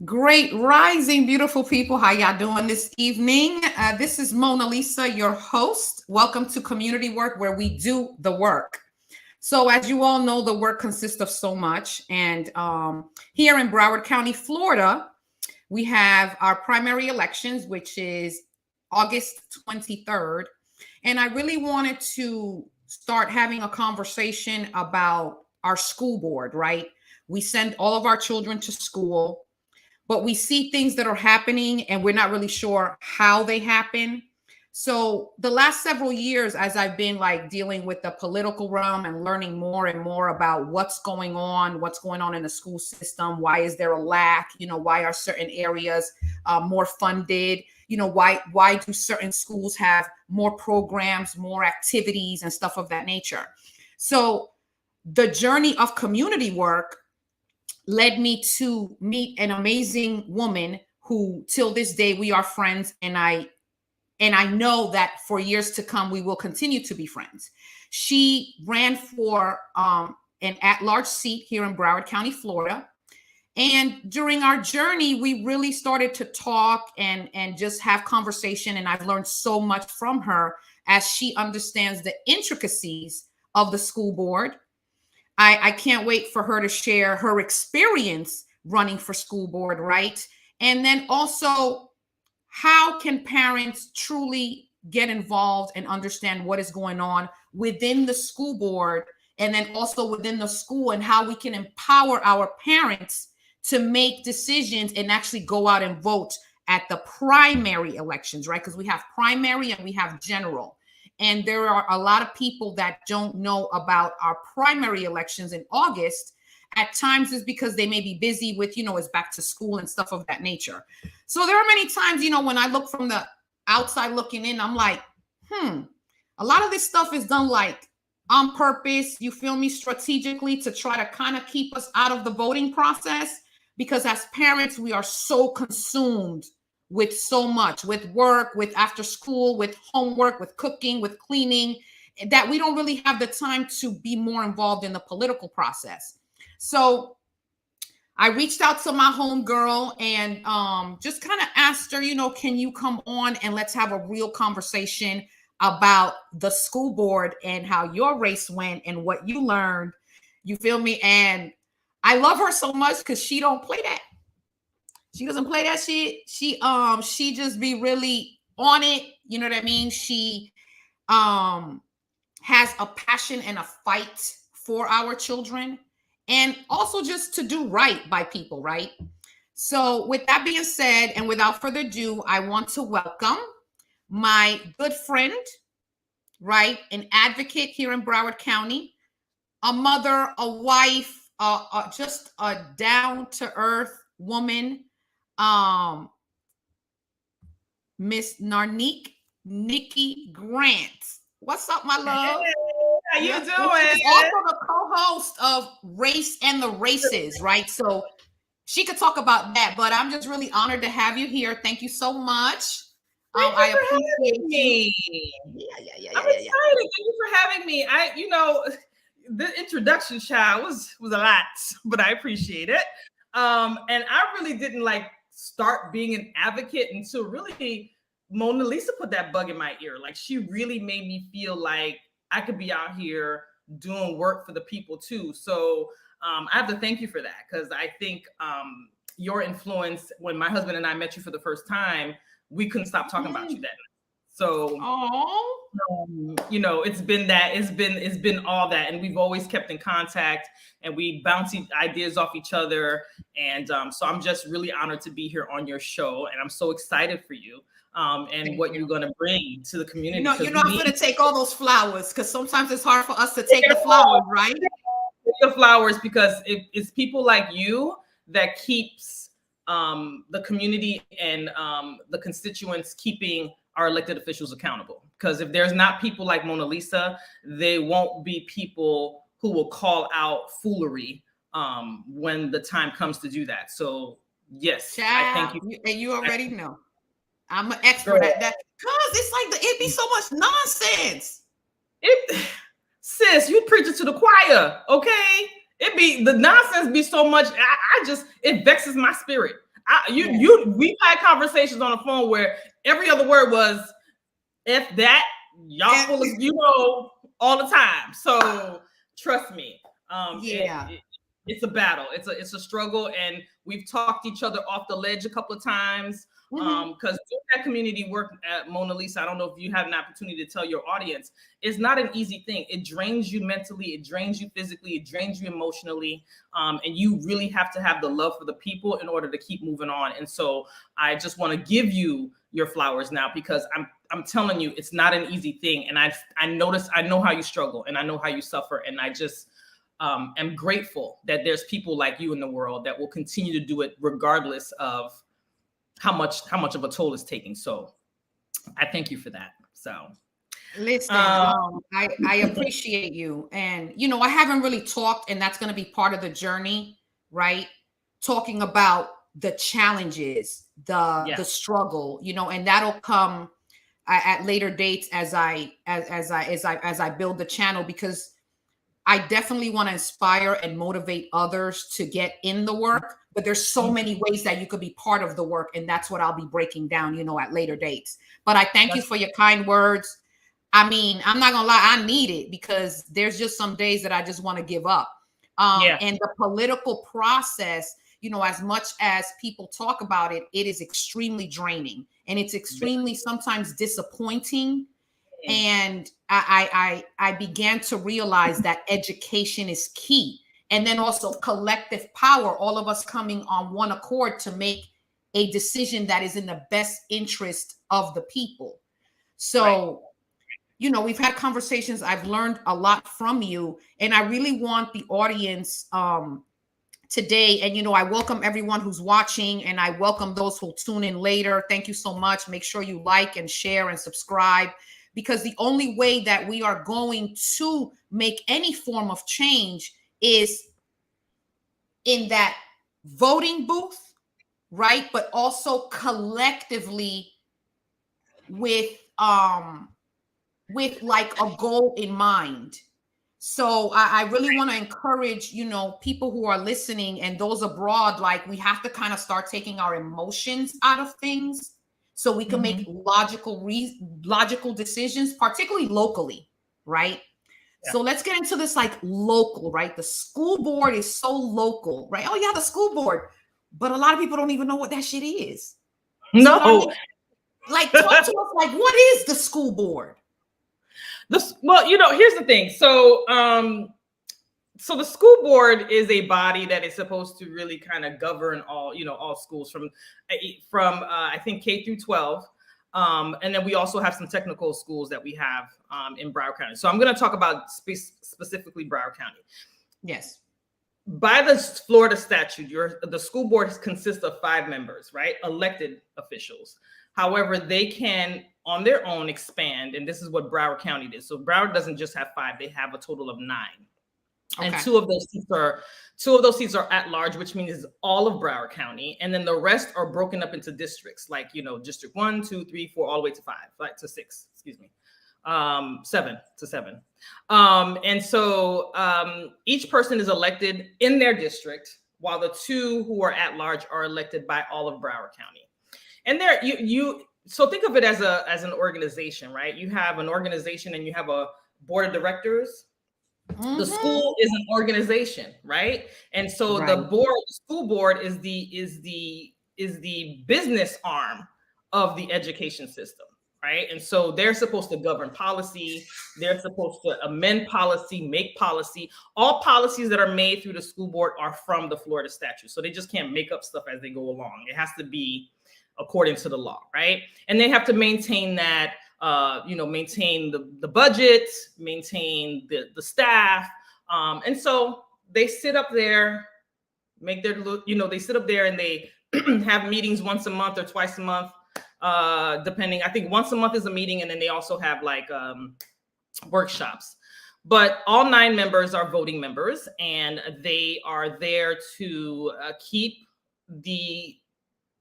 Great rising, beautiful people. How y'all doing this evening? This is Mona Lisa, your host. Welcome to Community Work, where we do the work. So, as you all know, the work consists of so much. And here in Broward County, Florida, we have our primary elections, which is August 23rd. And I really wanted to start having a conversation about our school board, right? We send all of our children to school, but we see things that are happening and we're not really sure how they happen. So the last several years, as I've been like dealing with the political realm and learning more and more about what's going on in the school system, why is there a lack, why are certain areas more funded, why do certain schools have more programs, more activities and stuff of that nature. So the journey of community work led me to meet an amazing woman who till this day we are friends, and I know that for years to come we will continue to be friends. She ran for an at-large seat here in Broward County, Florida. And during our journey, we really started to talk and just have conversation. And I've learned so much from her as she understands the intricacies of the school board. I can't wait for her to share her experience running for school board, right? And then also, how can parents truly get involved and understand what is going on within the school board and then also within the school, and how we can empower our parents to make decisions and actually go out and vote at the primary elections, right? Because we have primary and we have general. And there are a lot of people that don't know about our primary elections in August. At times it's because they may be busy with, it's back to school and stuff of that nature. So there are many times, when I look from the outside looking in, I'm like, a lot of this stuff is done like on purpose, you feel me, strategically, to try to kind of keep us out of the voting process. Because as parents, we are so consumed with so much, with work, with after school, with homework, with cooking, with cleaning, that we don't really have the time to be more involved in the political process. So I reached out to my homegirl and just kind of asked her, can you come on and let's have a real conversation about the school board and how your race went and what you learned. You feel me? And I love her so much because she don't play that. She doesn't play that shit. She just be really on it. You know what I mean? She has a passion and a fight for our children, and also just to do right by people, right? So with that being said, and without further ado, I want to welcome my good friend, right? An advocate here in Broward County, a mother, a wife, just a down-to-earth woman, Miss Narnike Grant. What's up, my love? Hey, how you doing? She's also the co-host of Race and the Races, right? So she could talk about that, but I'm just really honored to have you here. Thank you so much. I appreciate you. Yeah. I'm excited. Thank you for having me. The introduction, child, was a lot, but I appreciate it. And I really didn't start being an advocate until really Mona Lisa put that bug in my ear. Like, she really made me feel like I could be out here doing work for the people too. So I have to thank you for that, because I think your influence, when my husband and I met you for the first time, we couldn't stop talking about you that night. So, it's been that, it's been all that, and we've always kept in contact, and we bounce ideas off each other, and so I'm just really honored to be here on your show, and I'm so excited for you, and what you're gonna bring to the community. You're not gonna take all those flowers, because sometimes it's hard for us to take the flowers, right? The flowers, because it's people like you that keeps the community and the constituents keeping our elected officials accountable. Because if there's not people like Mona Lisa, they won't be people who will call out foolery when the time comes to do that. So yes, Child, I thank you. And you already know I'm an expert at that, because it's like it'd be so much nonsense. Sis, you preach it to the choir, okay? The nonsense be so much. It vexes my spirit. We've had conversations on the phone where every other word was F that, y'all full of, all the time. So trust me, it's a battle. It's a struggle, and we've talked each other off the ledge a couple of times. Because doing that community work at Mona Lisa, I don't know if you have an opportunity to tell your audience, it's not an easy thing. It drains you mentally, it drains you physically, it drains you emotionally, and you really have to have the love for the people in order to keep moving on. And so I just want to give you your flowers now, because I'm telling you, it's not an easy thing. And I know how you struggle, and I know how you suffer, and I just am grateful that there's people like you in the world that will continue to do it regardless of how much of a toll it's taking. So I thank you for that. So listen, I appreciate you. And, I haven't really talked, and that's going to be part of the journey, right? Talking about the challenges, the struggle, and that'll come at later dates as I build the channel, because I definitely want to inspire and motivate others to get in the work, but there's so many ways that you could be part of the work. And that's what I'll be breaking down, at later dates. But I thank you for your kind words. I mean, I'm not gonna lie, I need it, because there's just some days that I just want to give up. And the political process, as much as people talk about it, it is extremely draining, and it's extremely sometimes disappointing. And I began to realize that education is key. And then also collective power, all of us coming on one accord to make a decision that is in the best interest of the people. So, we've had conversations. I've learned a lot from you, and I really want the audience today. And, I welcome everyone who's watching, and I welcome those who'll tune in later. Thank you so much. Make sure you like and share and subscribe, because the only way that we are going to make any form of change is in that voting booth, right? But also collectively with like a goal in mind. So I really want to encourage, people who are listening and those abroad, like, we have to kind of start taking our emotions out of things, so we can make logical decisions, particularly locally, right? Yeah. So let's get into this, like, local, right? The school board is so local, right? Oh yeah, the school board. But a lot of people don't even know what that shit is. No. So, like, talk to us, like, what is the school board? Well, here's the thing. So the school board is a body that is supposed to really kind of govern all schools from I think K through 12. And then we also have some technical schools that we have in Broward County. So I'm going to talk about specifically Broward County. Yes. By the Florida statute, the school board consists of 5 members, right? Elected officials. However, they can, on their own, expand. And this is what Broward County did. So Broward doesn't just have 5. They have a total of 9. Okay. And 2 of those seats are at large, which means it's all of Broward County. And then the rest are broken up into districts, like, District 1, 2, 3, 4, all the way to 5, like to 6, 7 to 7. And so each person is elected in their district, while the 2 who are at large are elected by all of Broward County. And there so think of it as an organization, right? You have an organization and you have a board of directors. Mm-hmm. The school is an organization, right? And so the school board is the business arm of the education system, right? And so they're supposed to govern policy. They're supposed to amend policy, make policy. All policies that are made through the school board are from the Florida statute. So they just can't make up stuff as they go along. It has to be according to the law, right? And they have to maintain that, maintain the budget, maintain the staff. And so they sit up there, make their, they sit up there and they have meetings once a month or twice a month, depending. I think once a month is a meeting, and then they also have like workshops. But all 9 members are voting members, and they are there to keep the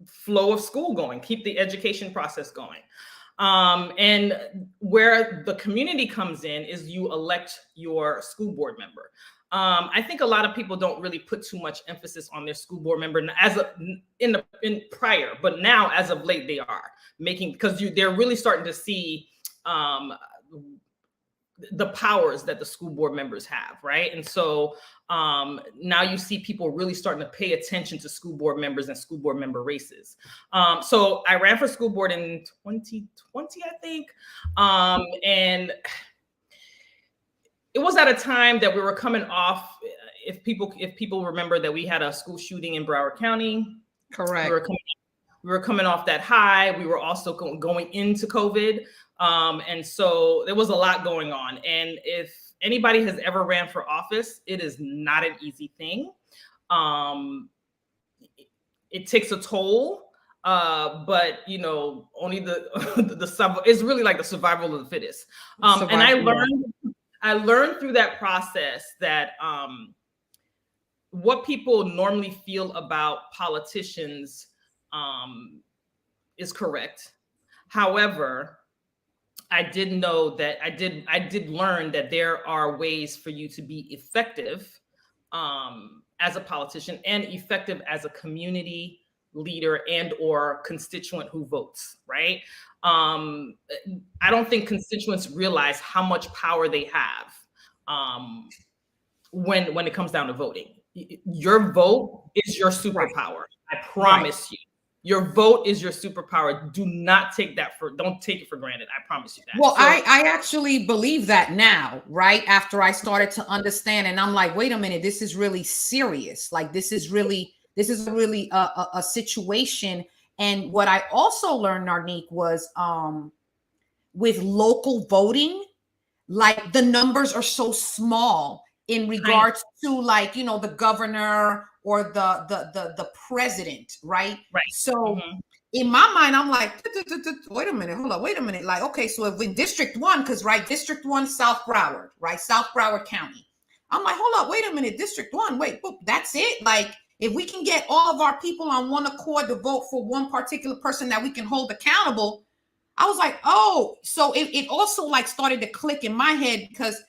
flow of school going, keep the education process going. And where the community comes in is you elect your school board member. I think a lot of people don't really put too much emphasis on their school board member in prior, but now as of late they are making, because they're really starting to see the powers that the school board members have, right? And so now you see people really starting to pay attention to school board members and school board member races. So I ran for school board in 2020, I think, and it was at a time that we were coming off. If people remember that we had a school shooting in Broward County. Correct. We were coming off that high. We were also going into COVID. And so there was a lot going on. And if anybody has ever ran for office, it is not an easy thing. It takes a toll, but only it's really like the survival of the fittest. And I learned through that process that what people normally feel about politicians is correct. However, I did know that I did learn that there are ways for you to be effective as a politician and effective as a community leader and or constituent who votes, right? I don't think constituents realize how much power they have when it comes down to voting. Your vote is your superpower. I promise you. Your vote is your superpower. Don't take it for granted. I promise you that. Well, I actually believe that now, right? After I started to understand, and I'm like, wait a minute, this is really serious. Like, this is really a situation. And what I also learned, Narnike, was with local voting, like the numbers are so small in regards to the governor or the president, right? Right. So in my mind, I'm like, wait a minute. Like, okay, so if in District 1, because District 1, South Broward, right? South Broward County. I'm like, hold up, wait a minute, District 1, wait, that's it? Like, if we can get all of our people on one accord to vote for one particular person that we can hold accountable, I was like, oh, so it also started to click in my head, because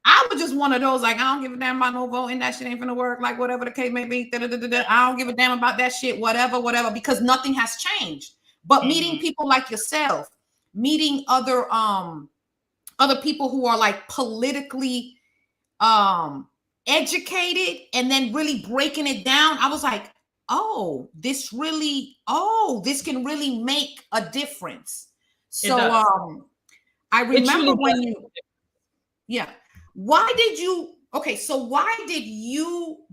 I was just one of those, I don't give a damn about no voting. That shit ain't gonna work. Like, whatever the case may be. I don't give a damn about that shit. Whatever, because nothing has changed. But meeting people like yourself, meeting other people who are politically educated, and then really breaking it down, I was like, oh, this can really make a difference. So I remember when why did you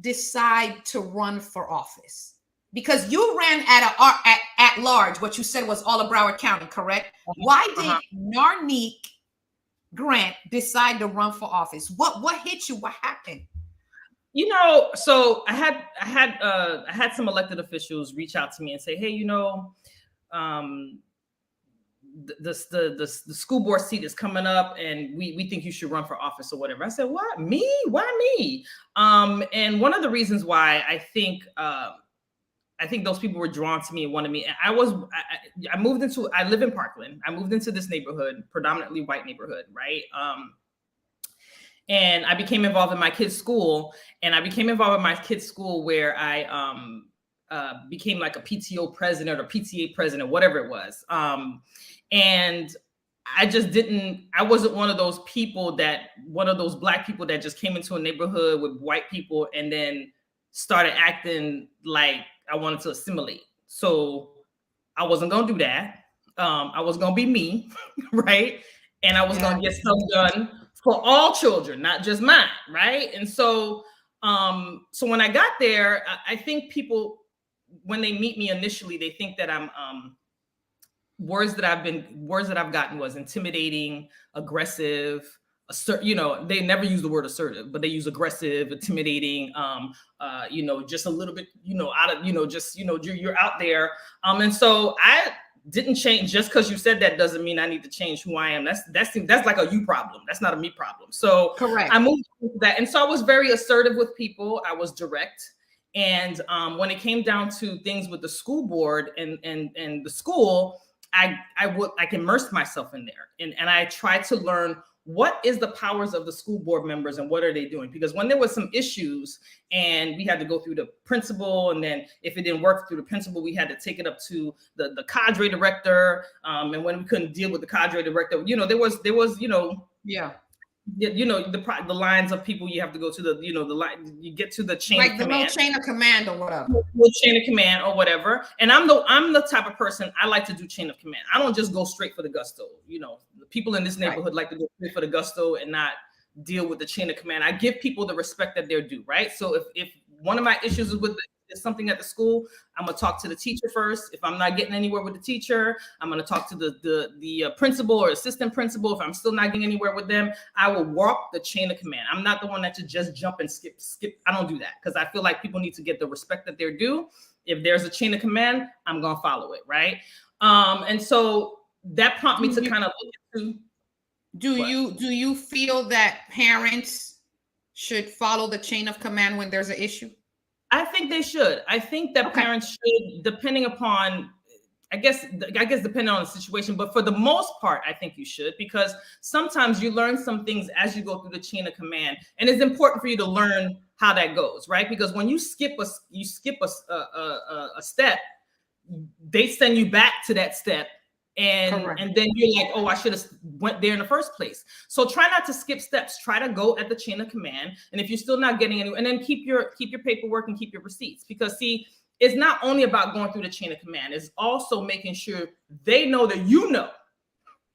decide to run for office? Because you ran at large, what you said was all of Broward County, correct? Why did Narnike Grant decide to run for office? What hit you? What happened? So I had some elected officials reach out to me and say, hey, the school board seat is coming up and we think you should run for office or whatever. I said, what? Me? Why me? And one of the reasons why I think those people were drawn to me and wanted me. I live in Parkland. I moved into this neighborhood, predominantly white neighborhood, right? And I became involved in my kids' school, where I became like a PTO president or PTA president, whatever it was. And I wasn't one of those Black people that just came into a neighborhood with white people and then started acting like I wanted to assimilate. So I wasn't going to do that. I was going to be me, right? And I was going to get stuff done for all children, not just mine, right? And so when I got there, I think people, when they meet me initially, they think that I'm words that I've gotten was intimidating, aggressive, they never use the word assertive, but they use aggressive, intimidating, just a little bit, out of, you're out there. And so I didn't change. Just because you said that doesn't mean I need to change who I am. That's like a you problem. That's not a me problem. So correct. I moved into that. And so I was very assertive with people. I was direct. And when it came down to things with the school board and the school, I immersed myself in there, and I tried to learn what is the powers of the school board members and what are they doing? Because when there was some issues and we had to go through the principal, and then if it didn't work through the principal, we had to take it up to the cadre director. And when we couldn't deal with the cadre director, there was the lines of people you have to go to, the line, you get to the chain of command. Like the chain of command or whatever. Chain of command or whatever. And I'm the type of person, I like to do chain of command. I don't just go straight for the gusto. The people in this neighborhood like to go straight for the gusto and not deal with the chain of command. I give people the respect that they're due, right? So if one of my issues is with something at the school, I'm gonna talk to the teacher first. If I'm not getting anywhere with the teacher, I'm gonna talk to the principal or assistant principal. If I'm still not getting anywhere with them, I will walk the chain of command. I'm not the one that to just jump and skip. I don't do that, because I feel like people need to get the respect that they're due. If there's a chain of command, I'm gonna follow it, right? And so that prompted me to kind of look into. Do you feel that parents should follow the chain of command when there's an issue? I think they should. I think that parents should, depending upon, I guess depending on the situation, but for the most part, I think you should, because sometimes you learn some things as you go through the chain of command, and it's important for you to learn how that goes, right? Because when you skip a step, they send you back to that step. And then you're like, oh, I should have went there in the first place. So try not to skip steps. Try to go at the chain of command. And if you're still not getting anywhere, and then keep your paperwork and keep your receipts. Because see, it's not only about going through the chain of command. It's also making sure they know that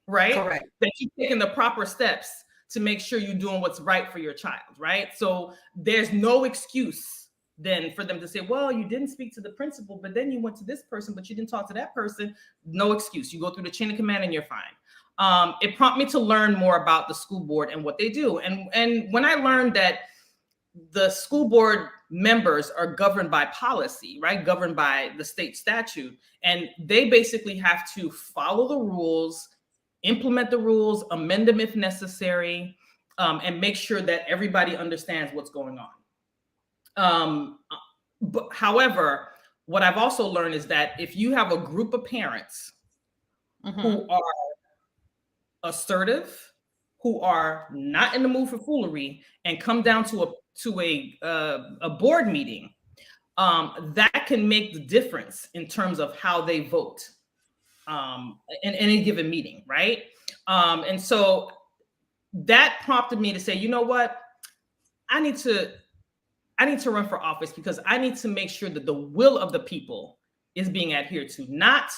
right? Correct. That you're taking the proper steps to make sure you're doing what's right for your child, right? So there's no excuse then for them to say, well, you didn't speak to the principal, but then you went to this person, but you didn't talk to that person. No excuse. You go through the chain of command and you're fine. It prompted me to learn more about the school board and what they do. And when I learned that the school board members are governed by policy, right? Governed by the state statute. And they basically have to follow the rules, implement the rules, amend them if necessary, and make sure that everybody understands what's going on. But however, what I've also learned is that if you have a group of parents who are assertive, who are not in the mood for foolery, and come down to a board meeting, that can make the difference in terms of how they vote in any given meeting, right? And so that prompted me to say, you know what, I need to run for office, because I need to make sure that the will of the people is being adhered to, not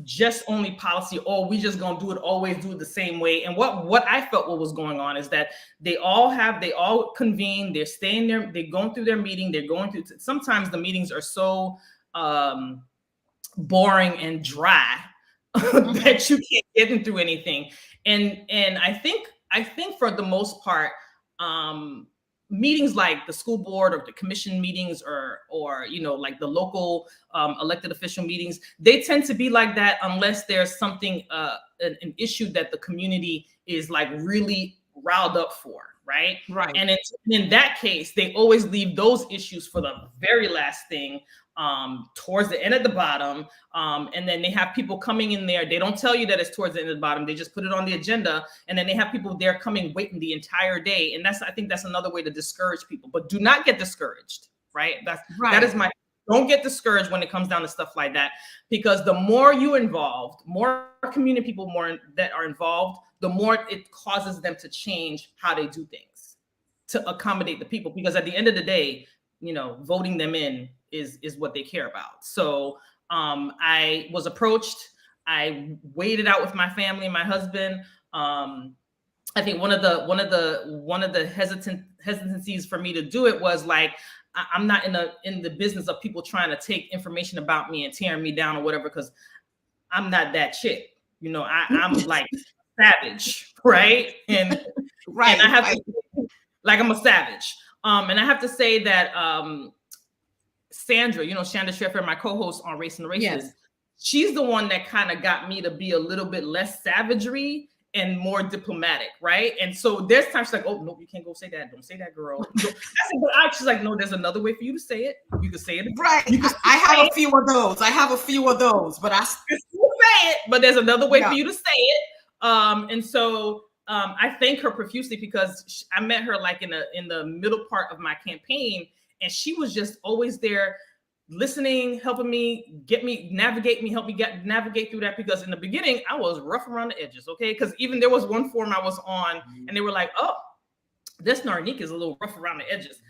just only policy. Oh, we just gonna always do it the same way. And what I felt what was going on is that they all convene, they're staying there, they're going through their meeting, sometimes the meetings are so boring and dry that you can't get them through anything. And I think for the most part, meetings like the school board or the commission meetings or like the local elected official meetings, they tend to be like that unless there's something, an issue that the community is like really riled up for, right? Right. And in that case, they always leave those issues for the very last thing, towards the end at the bottom. And then they have people coming in there. They don't tell you that it's towards the end of the bottom. They just put it on the agenda. And then they have people there coming, waiting the entire day. And I think that's another way to discourage people, but do not get discouraged, right? That is don't get discouraged when it comes down to stuff like that, because the more you involved, more community people that are involved, the more it causes them to change how they do things to accommodate the people. Because at the end of the day, voting them in is what they care about. So I was approached. I weighed it out with my family and my husband. I think one of the hesitancies for me to do it was like, I'm not in the business of people trying to take information about me and tearing me down or whatever, because I'm not that chick. I'm like savage, right? And right. And I have to, like, I'm a savage. And I have to say that Sandra Sheffer, my co-host on Race and the Races, yes, she's the one that kind of got me to be a little bit less savagery and more diplomatic, right? And so there's times she's like, oh, no, you can't go say that. Don't say that, girl. I said, but she's like, no, there's another way for you to say it. You can say it. Right. I have a few of those. But I still it, but there's another way Yeah. for you to say it. And so I thank her profusely because I met her like in the middle part of my campaign, and she was just always there, listening, helping me, help me navigate through that. Because in the beginning, I was rough around the edges, okay? Because even there was one forum I was on, and they were like, "Oh, this Narnike is a little rough around the edges."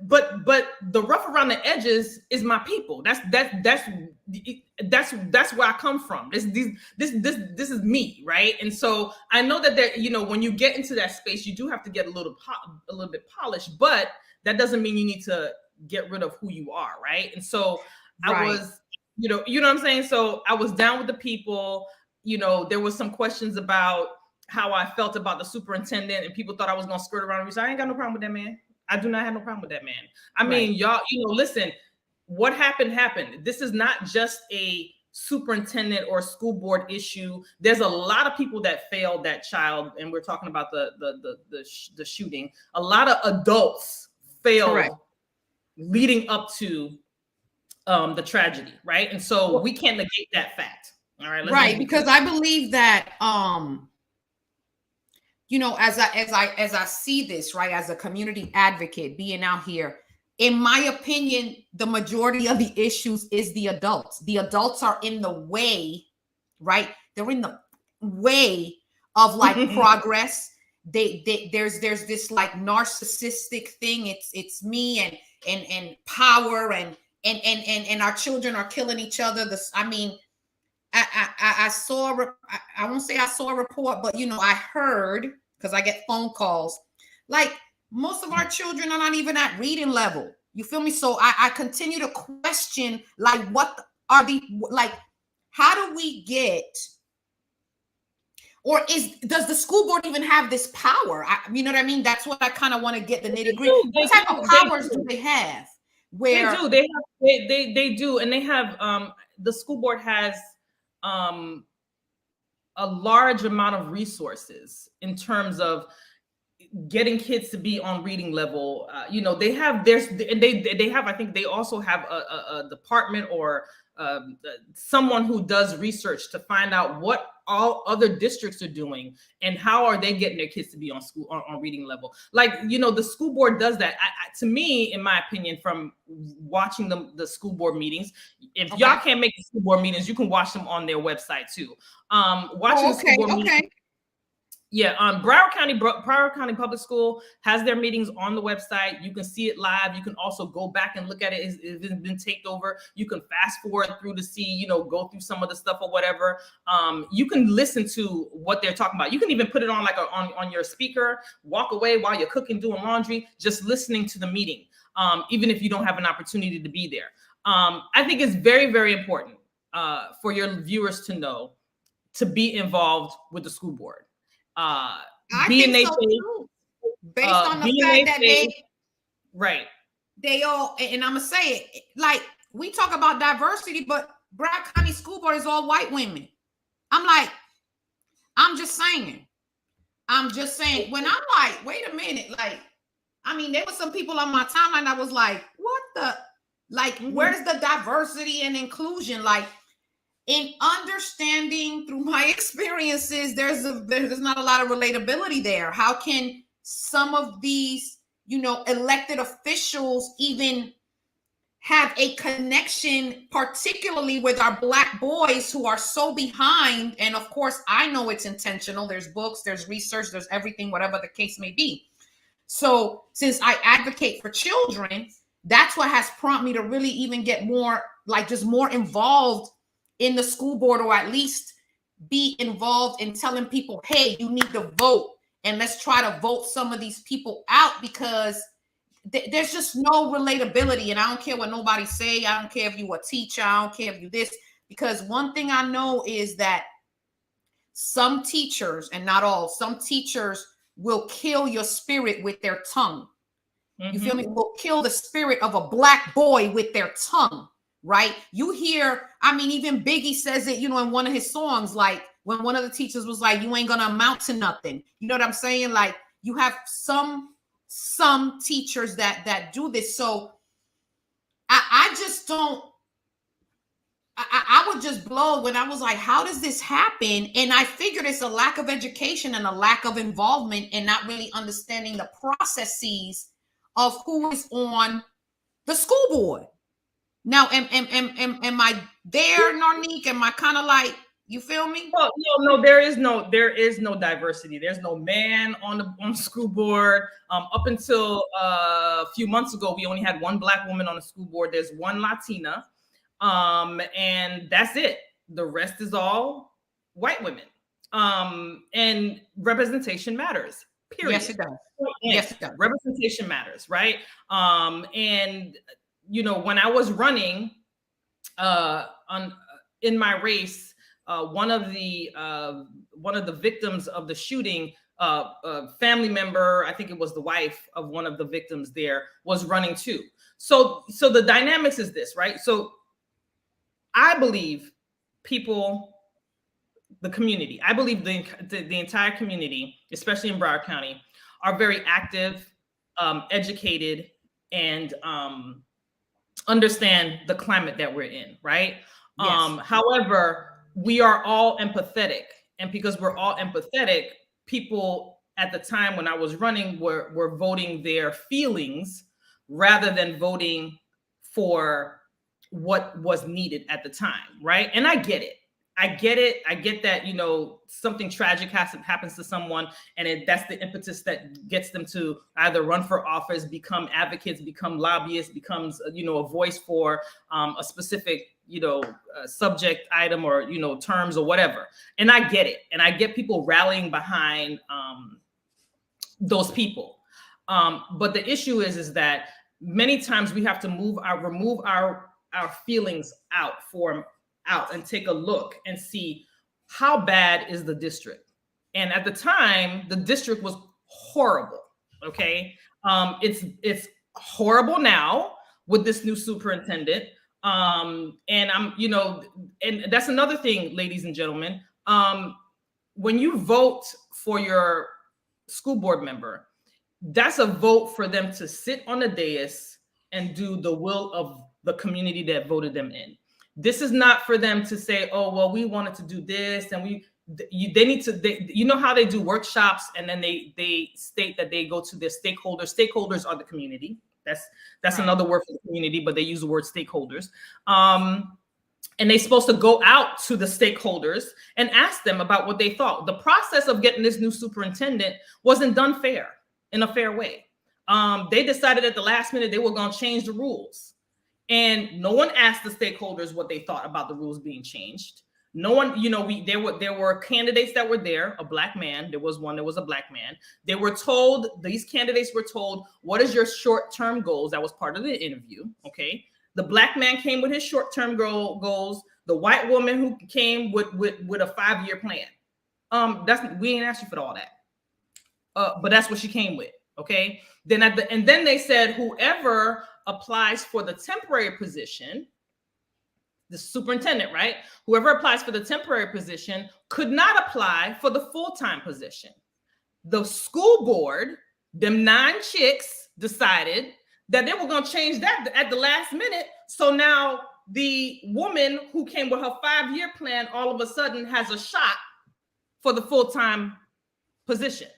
But the rough around the edges is my people. That's where I come from. This is me, right? And so I know that there, you know, when you get into that space, you do have to get a little bit polished, but that doesn't mean you need to get rid of who you are, right? And so I was, you know what I'm saying? So I was down with the people. You know, there was some questions about how I felt about the superintendent, and people thought I was gonna skirt around me. So I ain't got no problem with that, man. I do not have no problem with that, man. I mean, y'all, you know, listen, what happened. This is not just a superintendent or school board issue. There's a lot of people that failed that child, and we're talking about the shooting. A lot of adults failed leading up to the tragedy, right? And so we can't negate that fact. All right, right, because I believe that you know, as I see this, right, as a community advocate being out here, in my opinion, the majority of the issues is the adults. The adults are in the way, right? They're in the way of like progress. There's this like narcissistic thing. It's me and power and our children are killing each other. I mean, I saw, I won't say I saw a report, but you know, I heard, because I get phone calls, like most of our children are not even at reading level. You feel me? So I continue to question, like, what are the, like, how do we get, or does the school board even have this power? You know what I mean? That's what I kind of want to get the nitty gritty. What type of powers do they have? Where they do, and they have the school board has a large amount of resources in terms of getting kids to be on reading level. You know, they have they have, I think they also have a department or someone who does research to find out what all other districts are doing and how are they getting their kids to be on reading level. Like, you know, the school board does that. To me, in my opinion, from watching the school board meetings, if y'all can't make the school board meetings, you can watch them on their website too. Watching the school board meetings. Yeah, Broward County Public School has their meetings on the website. You can see it live. You can also go back and look at it if it's been taped over. You can fast forward through to see, you know, go through some of the stuff or whatever. You can listen to what they're talking about. You can even put it on like on your speaker, walk away while you're cooking, doing laundry, just listening to the meeting, even if you don't have an opportunity to be there. I think it's very, very important for your viewers to know to be involved with the school board. I think so too. Based on the fact that they all, and I'm gonna say it, like, we talk about diversity, but Broward County School Board is all white women. I'm just saying when I'm like, wait a minute, like, I mean, there were some people on my timeline that was like, what the, like, where's the diversity and inclusion? Like, in understanding through my experiences, there's not a lot of relatability there. How can some of these, you know, elected officials even have a connection, particularly with our Black boys who are so behind? And of course, I know it's intentional. There's books, there's research, there's everything, whatever the case may be. So since I advocate for children, that's what has prompted me to really even get more, like, just more involved in the school board, or at least be involved in telling people, hey, you need to vote, and let's try to vote some of these people out, because there's just no relatability. And I don't care what nobody say. I don't care if you a teacher. I don't care if you this, because one thing I know is that some teachers, and not all, some teachers will kill your spirit with their tongue. You feel me? Will kill the spirit of a Black boy with their tongue. Right? You hear, I mean, even Biggie says it, you know, in one of his songs, like when one of the teachers was like, you ain't gonna amount to nothing. You know what I'm saying? Like, you have some teachers that do this. So I just don't, I would just blow when I was like, how does this happen? And I figured it's a lack of education and a lack of involvement and not really understanding the processes of who is on the school board. Now, am I there, Narnique? Am I kind of like, you feel me? Well, no, there is no diversity. There's no man on the school board. Up until a few months ago, we only had one Black woman on the school board. There's one Latina. And that's it. The rest is all white women. And representation matters. Period. Yes, it does. Yes, it does. Representation matters, right? And when I was running in my race, one of the victims of the shooting, a family member, I think it was the wife of one of the victims there, was running too. So the dynamics is this, right? So I believe the community, I believe the entire community, especially in Broward County, are very active, educated, and understand the climate that we're in, right? Yes. However, we are all empathetic. And because we're all empathetic, people at the time when I was running were voting their feelings rather than voting for what was needed at the time, right? And I get it. I get that, something tragic happens to someone, and that's the impetus that gets them to either run for office, become advocates, become lobbyists, becomes, a voice for a specific, subject item or, terms or whatever. And I get it. And I get people rallying behind those people. But the issue is that many times we have to remove our feelings out and take a look and see how bad is the district. And at the time, the district was horrible. Okay. It's horrible now with this new superintendent. And and that's another thing, ladies and gentlemen. When you vote for your school board member, that's a vote for them to sit on the dais and do the will of the community that voted them in. This is not for them to say, oh, well, we wanted to do this, and they need to, you know how they do workshops, and then they state that they go to their stakeholders. Stakeholders are the community. That's right. Another word for the community, but they use the word stakeholders. And they're supposed to go out to the stakeholders and ask them about what they thought. The process of getting this new superintendent wasn't done in a fair way. They decided at the last minute they were going to change the rules. And no one asked the stakeholders what they thought about the rules being changed. No one, there were candidates that were there, a Black man. There was one that was a Black man. These candidates were told, what is your short-term goals? That was part of the interview, okay? The Black man came with his short-term goals. The white woman who came with a 5-year plan. We ain't asked you for all that. But that's what she came with, okay? Then then they said, whoever applies for the temporary position, the superintendent, right? Whoever applies for the temporary position could not apply for the full-time position. The school board, them 9 chicks, decided that they were going to change that at the last minute. So now the woman who came with her 5-year plan all of a sudden has a shot for the full-time position.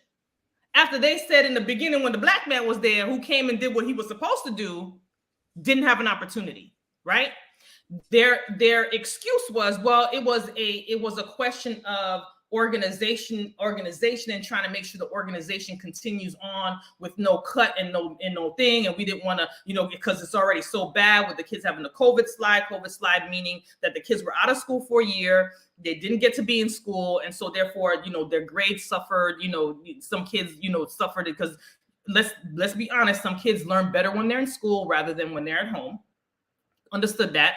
After they said in the beginning, when the Black man was there, who came and did what he was supposed to do, didn't have an opportunity, right? Their excuse was, well, it was a question of organization and trying to make sure the organization continues on with no cut and no thing. And we didn't want to, because it's already so bad with the kids having the COVID slide meaning that the kids were out of school for a year. They didn't get to be in school. And so therefore, their grades suffered, some kids, suffered it because let's be honest, some kids learn better when they're in school rather than when they're at home. Understood that.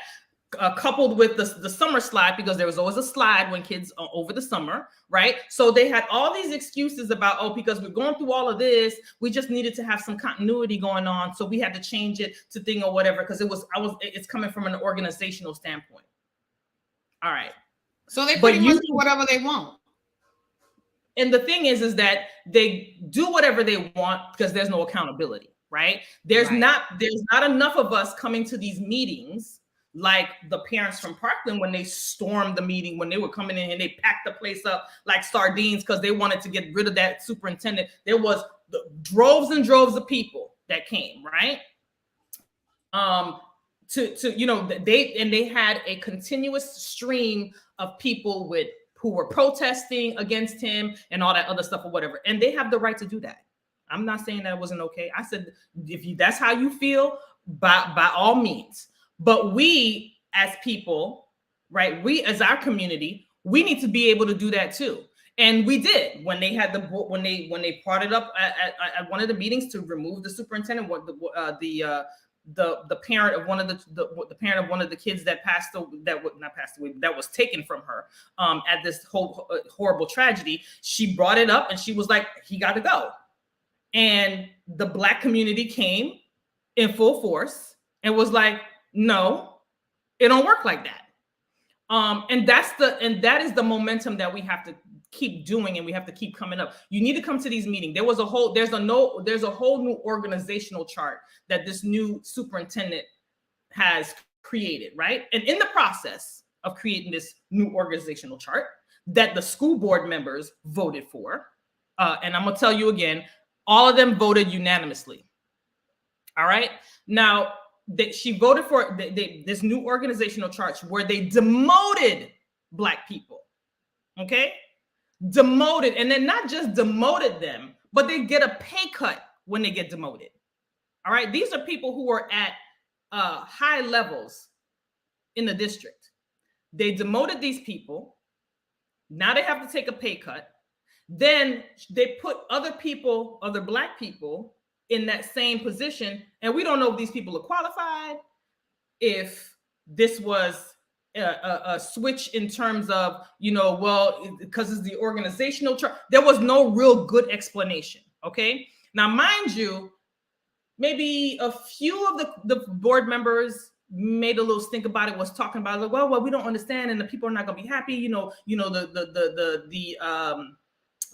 Coupled with the summer slide, because there was always a slide when kids over the summer, right? So they had all these excuses about, because we're going through all of this, we just needed to have some continuity going on, so we had to change it to thing or whatever, because it's coming from an organizational standpoint. All right. So they pretty much do whatever they want. And the thing is that they do whatever they want because there's no accountability, right? There's not enough of us coming to these meetings like the parents from Parkland when they stormed the meeting, when they were coming in and they packed the place up like sardines because they wanted to get rid of that superintendent. There was droves and droves of people that came, right? They had a continuous stream of people who were protesting against him and all that other stuff or whatever. And they have the right to do that. I'm not saying that it wasn't okay. I said, that's how you feel, by all means. But we as people, right? We as our community, we need to be able to do that too. And we did when they had when they brought it up at one of the meetings to remove the superintendent, the parent of one of the parent of one of the kids that was taken from her at this whole horrible tragedy. She brought it up and she was like, he got to go. And the Black community came in full force and was like, no, it don't work like that. And that is the momentum that we have to keep doing, and we have to keep coming up. You need to come to these meetings. There's a whole new organizational chart that this new superintendent has created, right? And in the process of creating this new organizational chart that the school board members voted for, and I'm gonna tell you again, all of them voted unanimously. All right. Now, she voted for this new organizational chart where they demoted Black people. Okay. Demoted. And then not just demoted them, but they get a pay cut when they get demoted. All right. These are people who are at high levels in the district. They demoted these people. Now they have to take a pay cut. Then they put other Black people in that same position. And we don't know if these people are qualified, if this was a switch in terms of, because it's the organizational chart. There was no real good explanation. Okay. Now, mind you, maybe a few of the board members made a little stink about it, was talking about it, well, we don't understand, and the people are not going to be happy.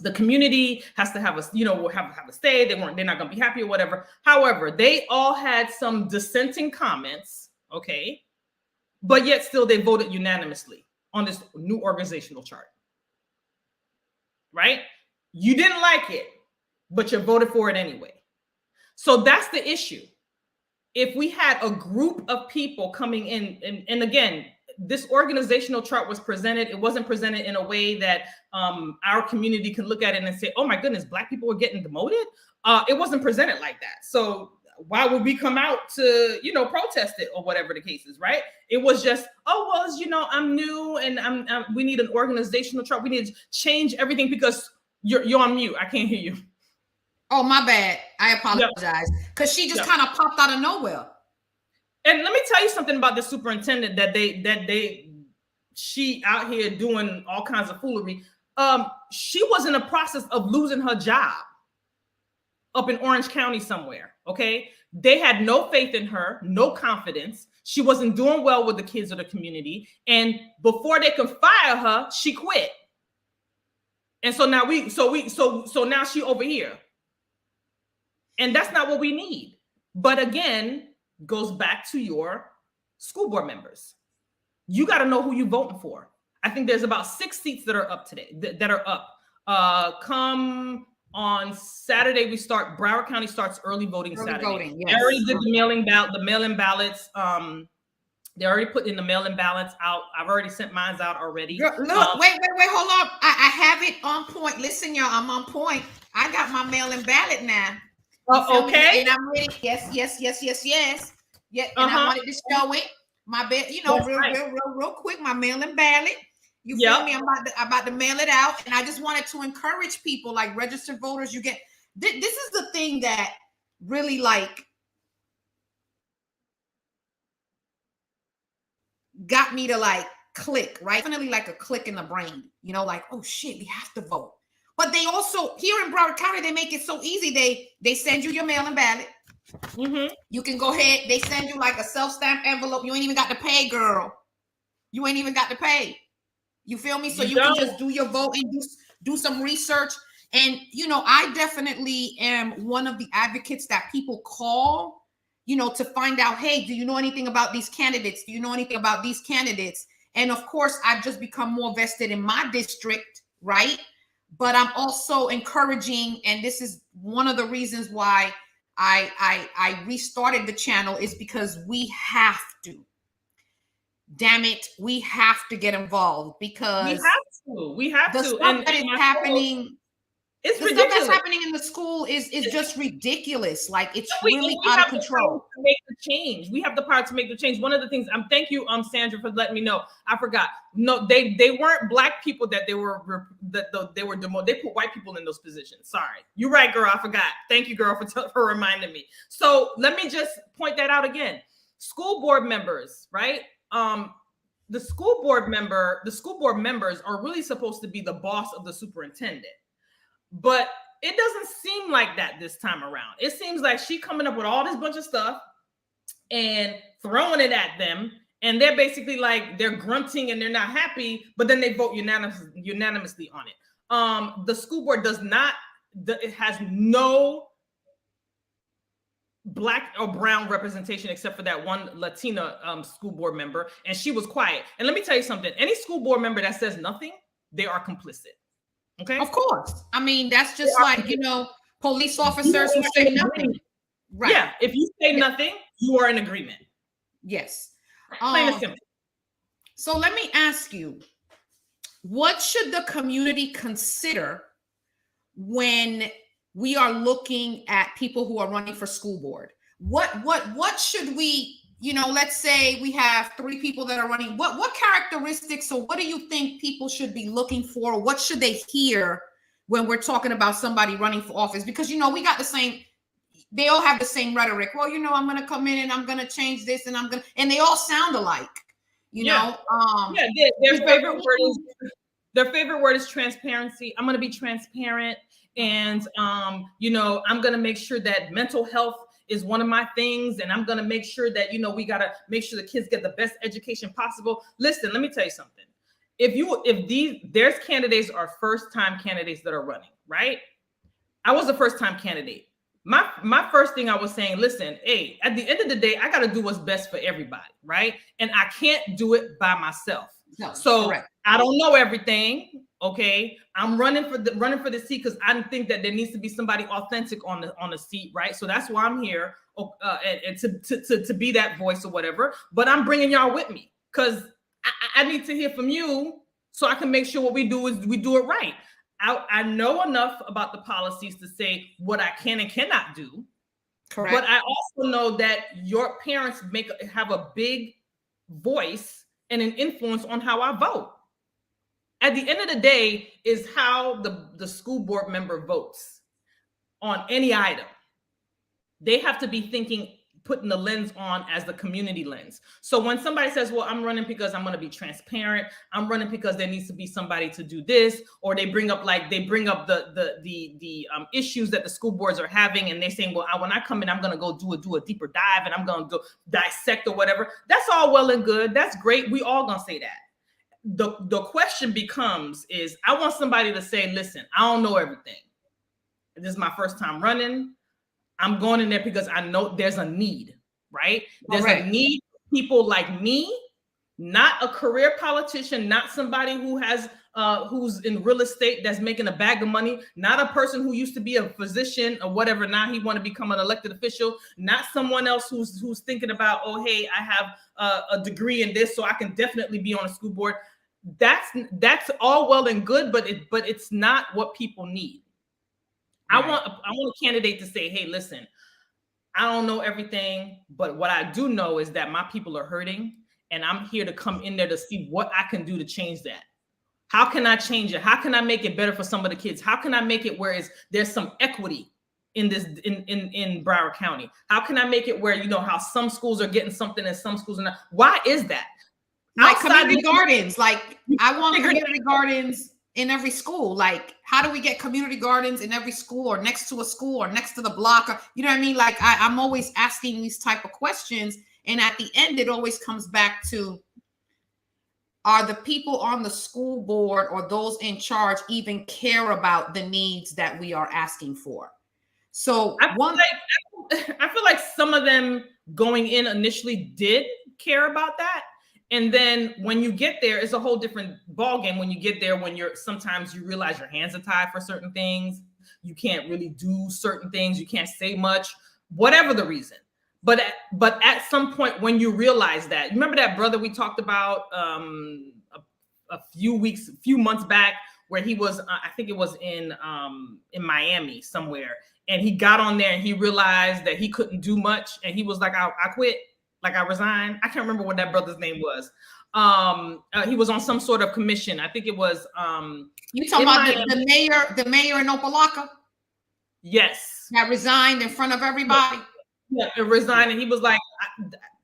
The community has to have a stay. They're not going to be happy or whatever. However, they all had some dissenting comments, okay, but yet still they voted unanimously on this new organizational chart, right? You didn't like it, but you voted for it anyway. So that's the issue. If we had a group of people coming in, and again, this organizational chart was presented. It wasn't presented in a way that our community can look at it and say, oh my goodness, Black people were getting demoted. It wasn't presented like that. So why would we come out to, protest it or whatever the case is, right? It was just, I'm new and we need an organizational chart. We need to change everything because you're on mute. I can't hear you. Oh, my bad. I apologize. Because she just kind of popped out of nowhere. And let me tell you something about the superintendent she out here doing all kinds of foolery. She was in the process of losing her job up in Orange County somewhere. Okay. They had no faith in her, no confidence. She wasn't doing well with the kids of the community. And before they could fire her, she quit. And so now now she over here. And that's not what we need. But again, goes back to your school board members. You got to know who you're voting for. I think there's about 6 seats that are up today, that are up. Come on Saturday, Broward County starts early voting Saturday. Voting, yes. They already did the mail-in ballots. They already put in the mail-in ballots out. I've already sent mine out already. Look, wait, hold on. I have it on point. Listen, y'all, I'm on point. I got my mail-in ballot now. Okay. And I'm ready. Yes. Yeah, and I wanted to show it. My real quick, my mail-in ballot. You feel me? I'm about to mail it out, and I just wanted to encourage people, like registered voters. You get this is the thing that really got me to click, right? Definitely like a click in the brain, oh shit, we have to vote. But they also, here in Broward County, they make it so easy. They send you your mail-in ballot. Mm-hmm. You can go ahead. They send you a self-stamped envelope. You ain't even got to pay, girl. You ain't even got to pay. You feel me? So you can just do your vote and do some research. And, I definitely am one of the advocates that people call to find out, hey, do you know anything about these candidates? Do you know anything about these candidates? And of course, I've just become more vested in my district, right? But I'm also encouraging, and this is one of the reasons why I restarted the channel, is because we have to. Damn it, we have to get involved, because we have to. The stuff that is happening. It's the ridiculous. Stuff that's happening in the school is just ridiculous. Like, it's really we out have of control. To make the change. We have the power to make the change. One of the things, thank you, Sandra, for letting me know. I forgot. No, they weren't black people that they were demoted. They put white people in those positions. Sorry, you're right, girl. I forgot. Thank you, girl, for reminding me. So let me just point that out again. School board members, right? The school board members are really supposed to be the boss of the superintendent. But it doesn't seem like that this time around. It seems like she coming up with all this bunch of stuff and throwing it at them. And they're basically like, they're grunting and they're not happy, but then they vote unanimously on it. The school board it has no black or brown representation except for that one Latina school board member. And she was quiet. And let me tell you something. Any school board member that says nothing, they are complicit. Okay. Of course. I mean, that's just like, police officers who say nothing. Right. Yeah. If you say nothing, you are in agreement. Yes. Plain and simple. So let me ask you, what should the community consider when we are looking at people who are running for school board? What should we, let's say we have 3 people that are running. What characteristics, or what do you think people should be looking for? What should they hear when we're talking about somebody running for office? Because, we got they all have the same rhetoric. Well, I'm going to come in and I'm going to change this and and they all sound alike, Their favorite word is transparency. I'm going to be transparent. And, I'm going to make sure that mental health is one of my things. And I'm going to make sure that, we got to make sure the kids get the best education possible. Listen, let me tell you something. There's candidates are first-time candidates that are running, right? I was a first-time candidate. My first thing I was saying, listen, hey, at the end of the day, I got to do what's best for everybody, right? And I can't do it by myself. No, so correct. I don't know everything. Okay, I'm running for the seat because I think that there needs to be somebody authentic on the seat, right? So that's why I'm here, and to be that voice or whatever. But I'm bringing y'all with me because I need to hear from you so I can make sure what we do is we do it right. I know enough about the policies to say what I can and cannot do. Correct. But I also know that your parents have a big voice and an influence on how I vote. At the end of the day is how the school board member votes on any item. They have to be putting the lens on as the community lens. So when somebody says, well, I'm running because I'm going to be transparent, I'm running because there needs to be somebody to do this, or they bring up the issues that the school boards are having, and they're saying, well, when I come in, I'm going to go do a deeper dive, and I'm going to go dissect or whatever. That's all well and good. That's great. We all going to say that. The question becomes is, I want somebody to say, listen, I don't know everything. This is my first time running. I'm going in there because I know there's a need, right? There's a need for people like me, not a career politician, not somebody who has who's in real estate that's making a bag of money, not a person who used to be a physician or whatever, now he want to become an elected official, not someone else who's thinking about, oh, hey, I have a degree in this, so I can definitely be on a school board. That's all well and good, but it's not what people need. Right. I want a candidate to say, hey, listen, I don't know everything, but what I do know is that my people are hurting, and I'm here to come in there to see what I can do to change that. How can I change it? How can I make it better for some of the kids? How can I make it where there's some equity in this in Broward County? How can I make it where, how some schools are getting something and some schools are not? Why is that? Like community gardens. Like, I want community gardens in every school. Like, how do we get community gardens in every school, or next to a school, or next to the block? Or, you know what I mean? Like, I'm always asking these type of questions. And at the end, it always comes back to, are the people on the school board or those in charge even care about the needs that we are asking for? So I feel like some of them going in initially did care about that. And then when you get there, it's a whole different ballgame. When you get there, sometimes you realize your hands are tied for certain things. You can't really do certain things. You can't say much, whatever the reason. But at some point when you realize that, remember that brother we talked about a few months back, where he was, I think it was in Miami somewhere, and he got on there and he realized that he couldn't do much, and he was like, I quit, like I resigned. I can't remember what that brother's name was. He was on some sort of commission. I think it was. You talking about the mayor in Opelika? Yes. That resigned in front of everybody. Yeah, and resigned, and he was like,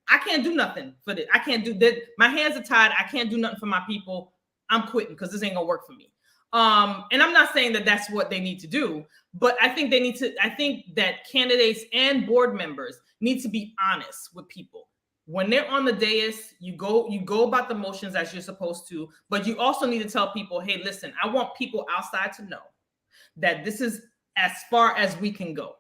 I can't do nothing for this. I can't do that. My hands are tied. I can't do nothing for my people. I'm quitting because this ain't gonna work for me. And I'm not saying that that's what they need to do, but I think I think that candidates and board members need to be honest with people. When they're on the dais, you go about the motions as you're supposed to, but you also need to tell people, hey, listen, I want people outside to know that this is as far as we can go.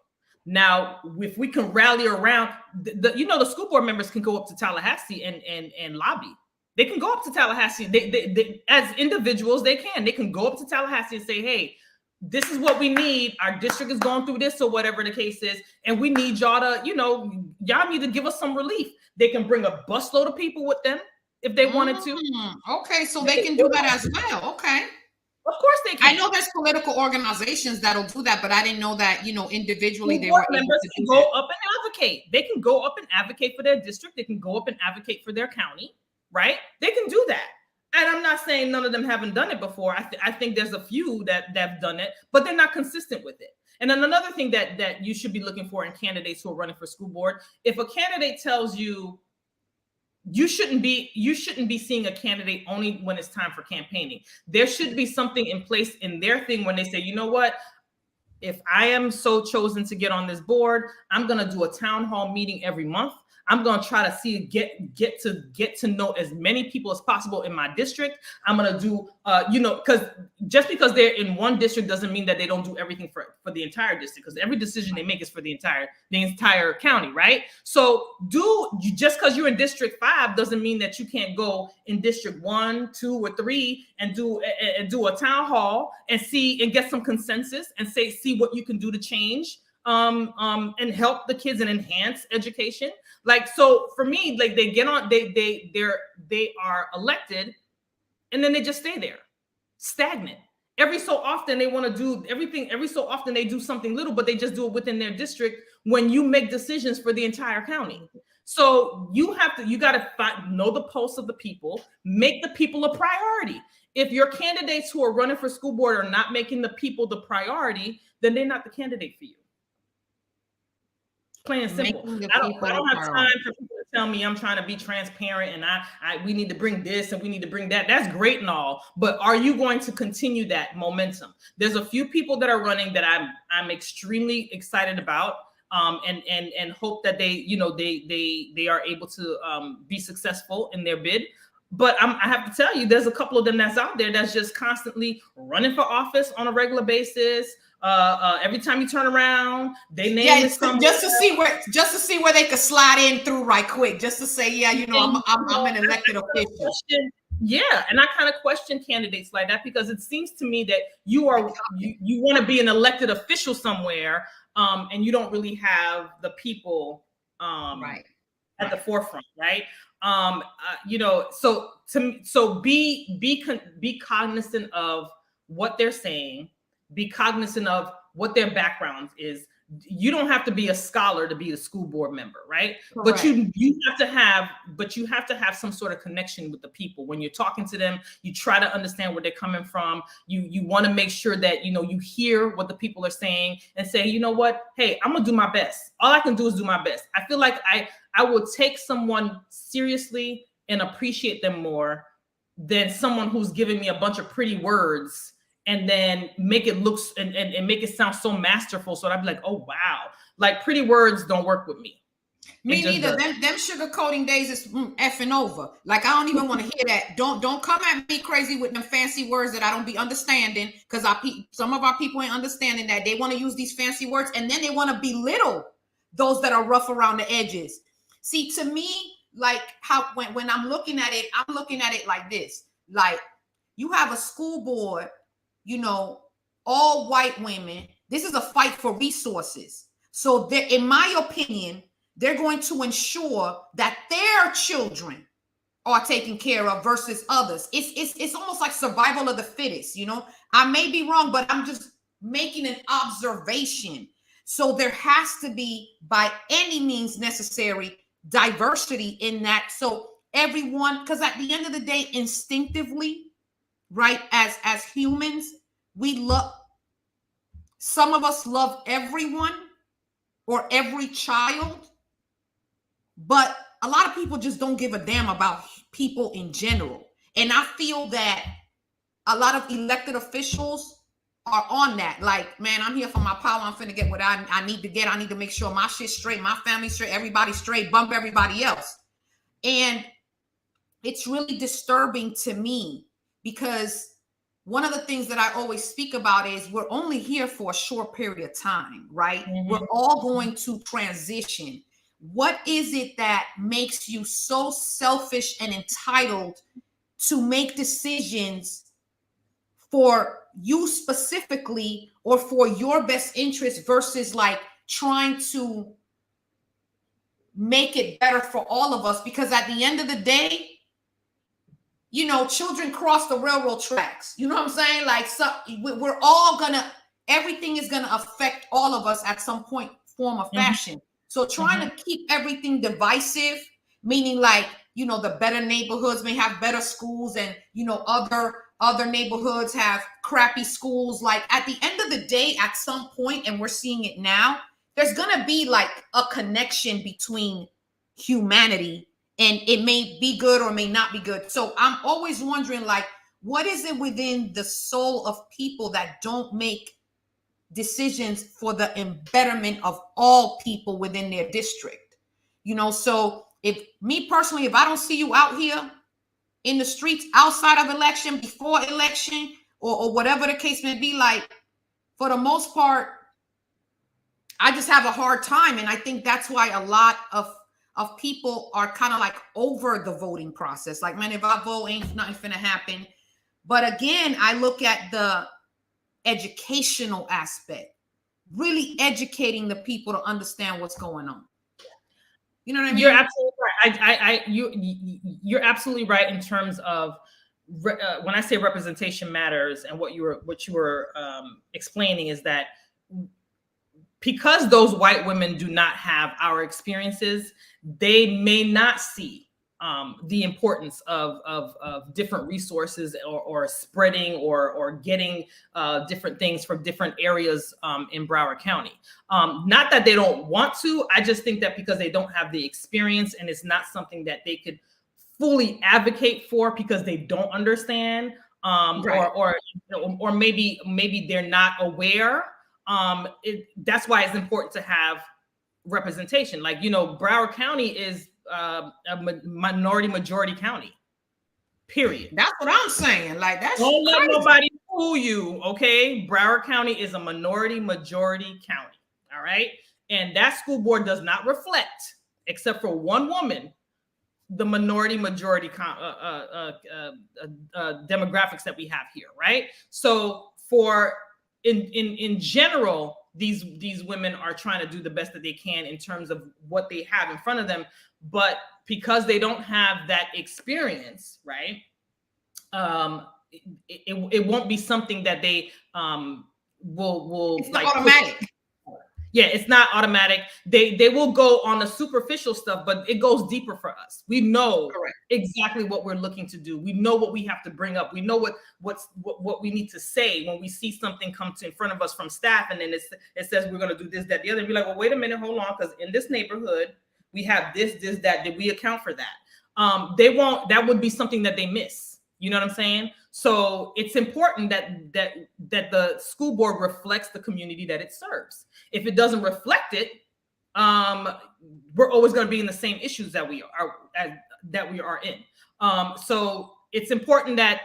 Now, if we can rally around, the school board members can go up to Tallahassee and lobby. They can go up to Tallahassee. They as individuals, they can go up to Tallahassee and say, hey, this is what we need. Our district is going through this, or whatever the case is, and we need y'all to, y'all need to give us some relief. They can bring a busload of people with them if they wanted to. Okay, so they can do that as well. Okay. Of course they can. I know there's political organizations that'll do that, but I didn't know that, individually they were members can go up and advocate. They can go up and advocate for their district. They can go up and advocate for their county, right? They can do that. And I'm not saying none of them haven't done it before. I think there's a few that have done it, but they're not consistent with it. And then another thing that you should be looking for in candidates who are running for school board, if a candidate tells you, you shouldn't be seeing a candidate only when it's time for campaigning. There should be something in place in their thing when they say, you know what, if I am so chosen to get on this board, I'm going to do a town hall meeting every month. I'm going to try to get to know as many people as possible in my district. I'm going to do, because just because they're in one district doesn't mean that they don't do everything for the entire district, because every decision they make is for the entire county, right? So just because you're in District 5 doesn't mean that you can't go in District 1, 2, or 3 and do a town hall and get some consensus and see what you can do to change and help the kids and enhance education. Like, so for me, like, they get on, they are elected, and then they just stay there, stagnant. Every so often they want to do everything. Every so often they do something little, but they just do it within their district when you make decisions for the entire county. So you got to know the pulse of the people, make the people a priority. If your candidates who are running for school board are not making the people the priority, then they're not the candidate for you. Plain and simple. I don't have time for people to tell me I'm trying to be transparent and we need to bring this and we need to bring that. That's great and all, but are you going to continue that momentum? There's a few people that are running that I'm extremely excited about, and hope that they are able to be successful in their bid. But I have to tell you, there's a couple of them that's out there that's just constantly running for office on a regular basis. Every time you turn around, they name it something just to see where they could slide in through right quick, just to say, I'm an elected official. Yeah, and I kind of question candidates like that, because it seems to me that you want to be an elected official somewhere, and you don't really have the people right at the forefront, right? So be cognizant of what they're saying. Be cognizant of what their background is. You don't have to be a scholar to be a school board member, right? Correct. But you have to have some sort of connection with the people. When you're talking to them, you try to understand where they're coming from. You want to make sure that you hear what the people are saying and say, you know what? Hey, I'm gonna do my best. All I can do is do my best. I feel like I will take someone seriously and appreciate them more than someone who's giving me a bunch of pretty words and then make it look and make it sound so masterful. So I'd be like, oh, wow. Like, pretty words don't work with me. Me neither. Them sugarcoating days is effing over. Like, I don't even want to hear that. Don't come at me crazy with them fancy words that I don't be understanding, because some of our people ain't understanding that. They want to use these fancy words, and then they want to belittle those that are rough around the edges. See, to me, like how when I'm looking at it like this. Like you have a school board, all white women. This is a fight for resources. So in my opinion, they're going to ensure that their children are taken care of versus others. It's almost like survival of the fittest. I may be wrong, but I'm just making an observation. So there has to be, by any means necessary, diversity in that. So everyone, because at the end of the day, instinctively, right, as humans, some of us love everyone or every child, but a lot of people just don't give a damn about people in general. And I feel that a lot of elected officials are on that. Like, man, I'm here for my power. I'm finna get what I need to get. I need to make sure my shit's straight, my family's straight, everybody's straight, bump everybody else. And it's really disturbing to me because one of the things that I always speak about is we're only here for a short period of time, right? Mm-hmm. We're all going to transition. What is it that makes you so selfish and entitled to make decisions for you specifically or for your best interest versus like trying to make it better for all of us? Because at the end of the day, children cross the railroad tracks. You know what I'm saying? Like, so we're all everything is gonna affect all of us at some point, form of fashion. Mm-hmm. So trying to keep everything divisive, meaning like, the better neighborhoods may have better schools and, other neighborhoods have crappy schools. Like at the end of the day, at some point, and we're seeing it now, there's gonna be like a connection between humanity, and it may be good or may not be good. So I'm always wondering, like, what is it within the soul of people that don't make decisions for the betterment of all people within their district? So if me personally, if I don't see you out here in the streets outside of election, before election, or whatever the case may be, like, for the most part, I just have a hard time. And I think that's why a lot of people are kind of like over the voting process. Like, man, if I vote, ain't nothing finna happen. But again, I look at the educational aspect, really educating the people to understand what's going on. You know what I mean? You're absolutely right. You're absolutely right in terms of when I say representation matters, and what you were explaining is that because those white women do not have our experiences, they may not see the importance of different resources or spreading or getting different things from different areas in Broward County. Not that they don't want to, I just think that because they don't have the experience and it's not something that they could fully advocate for because they don't understand, right. or maybe they're not aware. That's why it's important to have representation. Like, Broward County is a minority majority county, period. That's what I'm saying. Like, that's don't let nobody fool you. Okay, Broward County is a minority majority county. All right, and that school board does not reflect, except for one woman, the minority majority demographics that we have here. Right. So in general, these women are trying to do the best that they can in terms of what they have in front of them, but because they don't have that experience, right? It won't be something that they will. It's like automatic. Yeah, it's not automatic. They will go on the superficial stuff, but it goes deeper for us. We know exactly what we're looking to do. We know what we have to bring up. We know what we need to say when we see something come in front of us from staff, and then it says we're going to do this, that, the other. And be like, well, wait a minute, hold on, because in this neighborhood we have this, that. Did we account for that? They won't. That would be something that they miss. You know what I'm saying? So it's important that the school board reflects the community that it serves. If it doesn't reflect it, we're always going to be in the same issues that we are in. So it's important that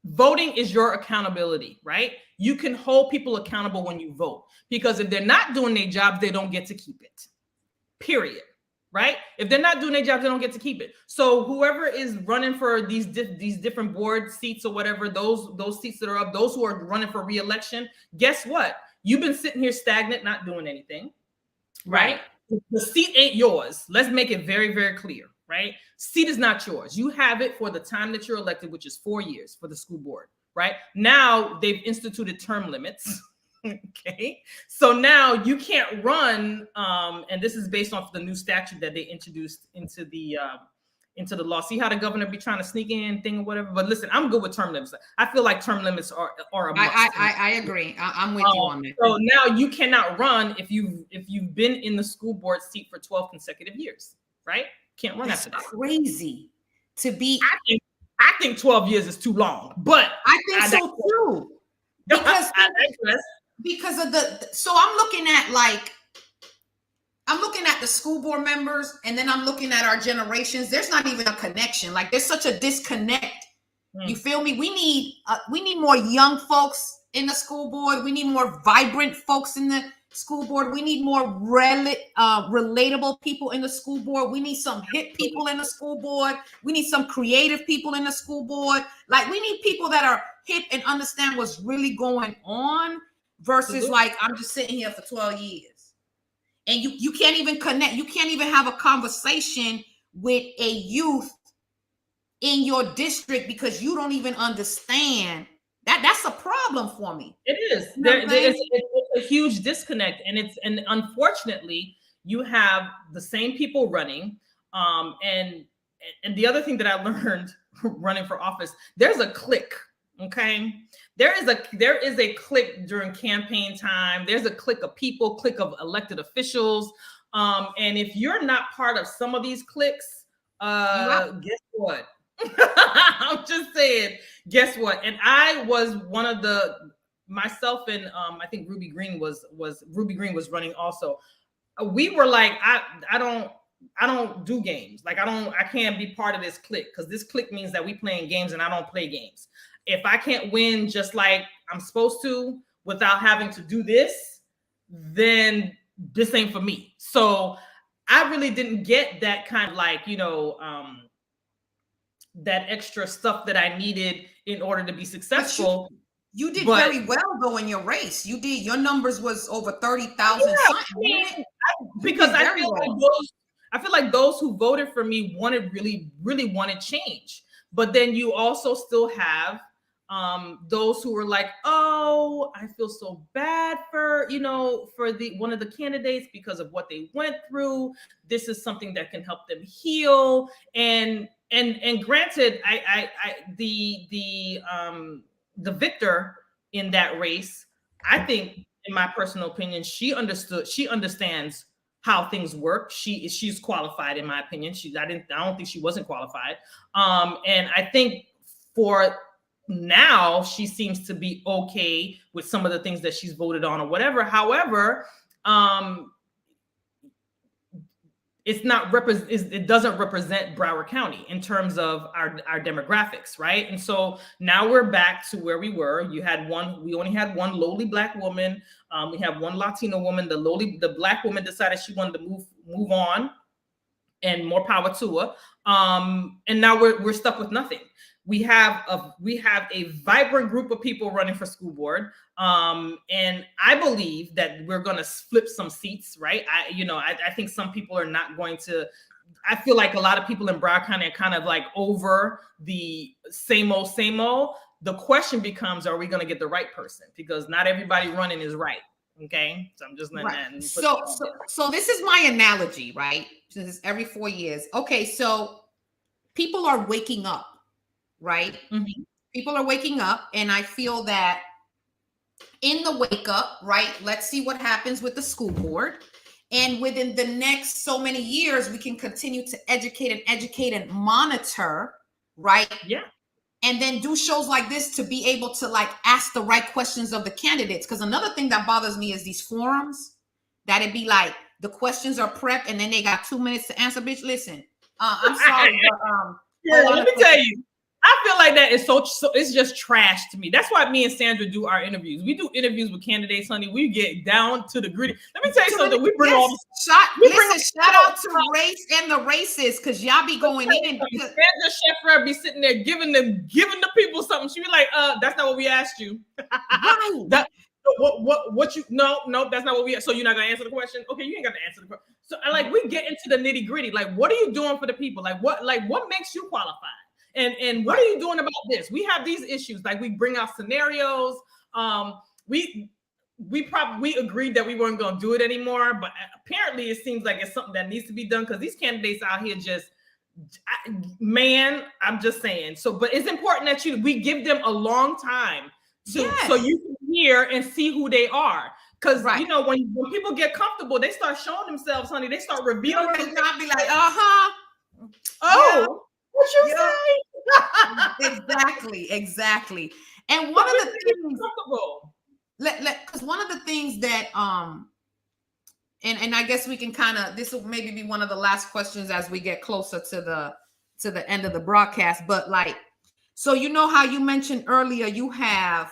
voting is your accountability, right? You can hold people accountable when you vote, because if they're not doing their jobs, they don't get to keep it. Period. right? If they're not doing their job, they don't get to keep it. So whoever is running for these different board seats or whatever, those seats that are up, those who are running for re-election, guess what? You've been sitting here stagnant, not doing anything, right? The seat ain't yours. Let's make it very, very clear, right? Seat is not yours. You have it for the time that you're elected, which is 4 years for the school board, right? Now they've instituted term limits. Okay, so now you can't run, and this is based off the new statute that they introduced into the law. See how the governor be trying to sneak in thing or whatever. But listen, I'm good with term limits. I feel like term limits are a must. I agree. I'm with you on that. So now you cannot run if you've been in the school board seat for 12 consecutive years, right? Can't run after that. Crazy to be. I think 12 years is too long, but I think so too. Because of so I'm looking at the school board members, and then I'm looking at our generations. There's not even a connection. Like, there's such a disconnect. You feel me? We need more young folks in the school board. We need more vibrant folks in the school board. We need more relatable people in the school board. We need some hip people in the school board. We need some creative people in the school board. Like, we need people that are hip and understand what's really going on versus like, I'm just sitting here for 12 years. And you can't even connect. You can't even have a conversation with a youth in your district because you don't even understand. That's a problem for me. It is. It's a huge disconnect, and unfortunately, you have the same people running. And the other thing that I learned running for office, there's a clique. Okay, there is a clique during campaign time. There's a clique of people, clique of elected officials. And if you're not part of some of these cliques, guess what? I'm just saying, guess what? And I was one of myself and I think Ruby Green was running also. We were like, I don't do games. Like, I can't be part of this clique because this clique means that we playing games and I don't play games. If I can't win just like I'm supposed to without having to do this, then this ain't for me. So I really didn't get that kind of like, that extra stuff that I needed in order to be successful. You did very well though in your race. You did. Your numbers was over 30,000. Because I feel like those who voted for me really wanted change. But then you also still have those who were like, oh, I feel so bad for one of the candidates because of what they went through. This is something that can help them heal. And granted, the victor in that race, I think, in my personal opinion, she understands how things work. She's qualified, in my opinion. I don't think she wasn't qualified. And I think for now, she seems to be okay with some of the things that she's voted on or whatever. However, it doesn't represent Broward County in terms of our demographics, right? And so now we're back to where we were. We only had one lowly Black woman. We have one Latino woman. The Black woman decided she wanted to move on, and more power to her. And now we're stuck with nothing. We have a vibrant group of people running for school board. And I believe that we're going to flip some seats, right? I think some people are not going to. I feel like a lot of people in Broward County are kind of like over the same old. The question becomes, are we going to get the right person? Because not everybody running is right. Okay, so I'm just letting that. So this is my analogy, right? Since it's every 4 years. Okay, so people are waking up. Right? Mm-hmm. People are waking up, and I feel that in the wake up, right? Let's see what happens with the school board. And within the next so many years, we can continue to educate and monitor, right? Yeah. And then do shows like this to be able to like ask the right questions of the candidates. Because another thing that bothers me is these forums that it'd be like the questions are prepped and then they got 2 minutes to answer. Bitch, listen, I'm sorry, but let me tell you. I feel like that is so it's just trash to me. That's why me and Sandra do our interviews. We do interviews with candidates, honey. We get down to the gritty. Let me tell you something. We bring all shout out to race and the racists, because y'all be going in. Sandra Sheffner be sitting there giving the people something. She be like, that's not what we asked you. Right. What you no, that's not what we. So you're not gonna answer the question? Okay, you ain't got to answer the question. So like we get into the nitty gritty. Like, what are you doing for the people? Like what makes you qualified? And what are you doing about this? We have these issues. Like we bring out scenarios. We agreed that we weren't gonna do it anymore, but apparently it seems like it's something that needs to be done because these candidates out here I'm just saying. So, but it's important that we give them a long time so you can hear and see who they are. Because you know, when people get comfortable, they start showing themselves, honey. They start revealing. I'll be like, oh, what you say? Exactly. And one of the things, because one of the things that and I guess we can this will maybe be one of the last questions as we get closer to the end of the broadcast. But like, so you know how you mentioned earlier, you have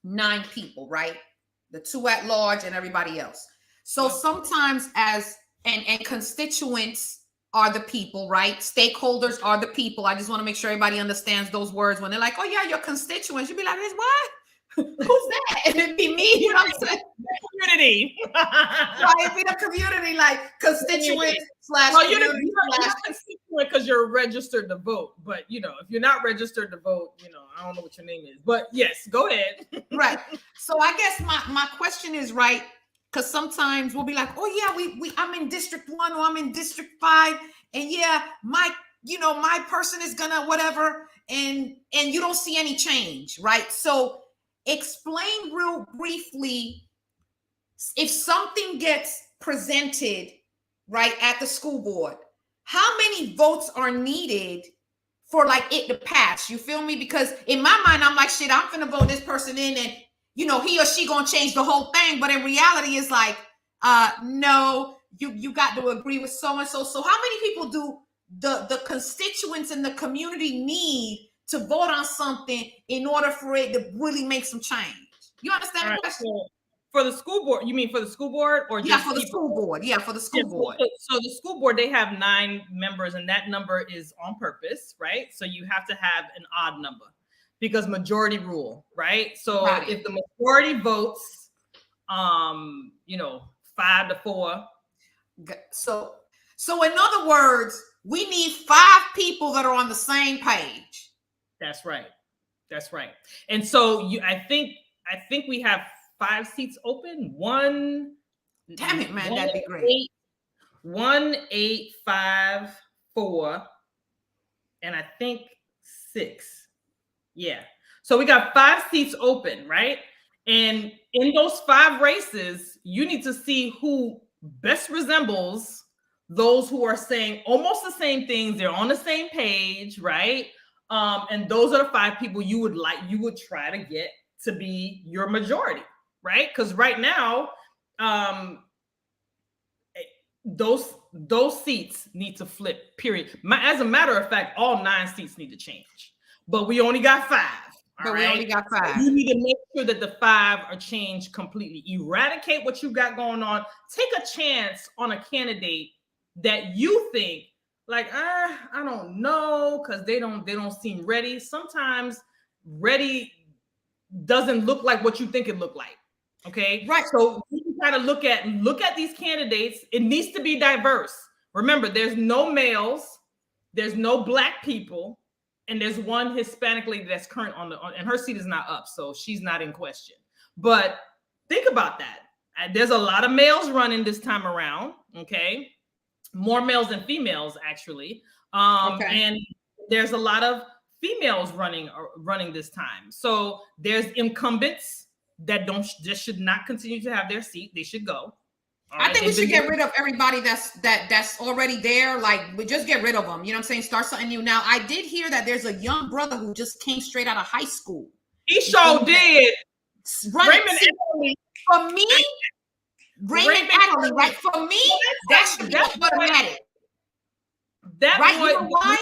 9 people, right? The 2 at large and everybody else. So sometimes and constituents are the people, right? Stakeholders are the people. I just want to make sure everybody understands those words. When they're like, oh yeah, your constituents, you'd be like, what? Who's that? And it'd be me, you know what I'm saying? The community. Right, it'd be the community, like constituent / community / constituent because you're registered to vote. But you know, if you're not registered to vote, you know, I don't know what your name is. But yes, go ahead. Right. So I guess my question is, right, because sometimes we'll be like, oh yeah, I'm in District 1 or I'm in District 5, and yeah, my person is gonna whatever, and you don't see any change, right? So explain real briefly, if something gets presented right at the school board, how many votes are needed for like it to pass? You feel me? Because in my mind, I'm like, shit, I'm gonna vote this person in, and you know, he or she gonna change the whole thing. But in reality, it's like, no, you got to agree with so and so. So how many people do the constituents in the community need to vote on something in order for it to really make some change? You understand the question? For the school board, you mean for the school board, or just for the school board? Yeah, for the school board. So the school board, they have 9 members, and that number is on purpose, right? So you have to have an odd number because majority rule, right? So if the majority votes, 5-4. So in other words, we need 5 people that are on the same page. That's right. And so I think we have 5 seats open. Damn it, man, that'd be great. 1, 8, 5, 4, and I think 6. Yeah. So we got 5 seats open, right? And in those 5 races, you need to see who best resembles those who are saying almost the same things. They're on the same page, right? And those are the 5 people you would try to get to be your majority, right? Because right now, those seats need to flip, period. As a matter of fact, all 9 seats need to change, but we only got 5. We only got 5. You need to make sure that the 5 are changed completely. Eradicate what you got going on. Take a chance on a candidate that you think like, I don't know, because they don't seem ready. Sometimes ready doesn't look like what you think it looked like. Okay, right. So you can kind of look at these candidates. It needs to be diverse. Remember, there's no males, there's no Black people, and there's one Hispanic lady that's current and her seat is not up, so she's not in question. But think about that. There's a lot of males running this time around. Okay, more males than females actually. And there's a lot of females running this time. So there's incumbents that should not continue to have their seat. They should go. I think we should get rid of everybody that's already there. Like, we just get rid of them. You know what I'm saying? Start something new. Now, I did hear that there's a young brother who just came straight out of high school. He sure did. Raymond Adderley. For me, Raymond Adderley, right? For me, that should be automatic. That right? Boy, you know why?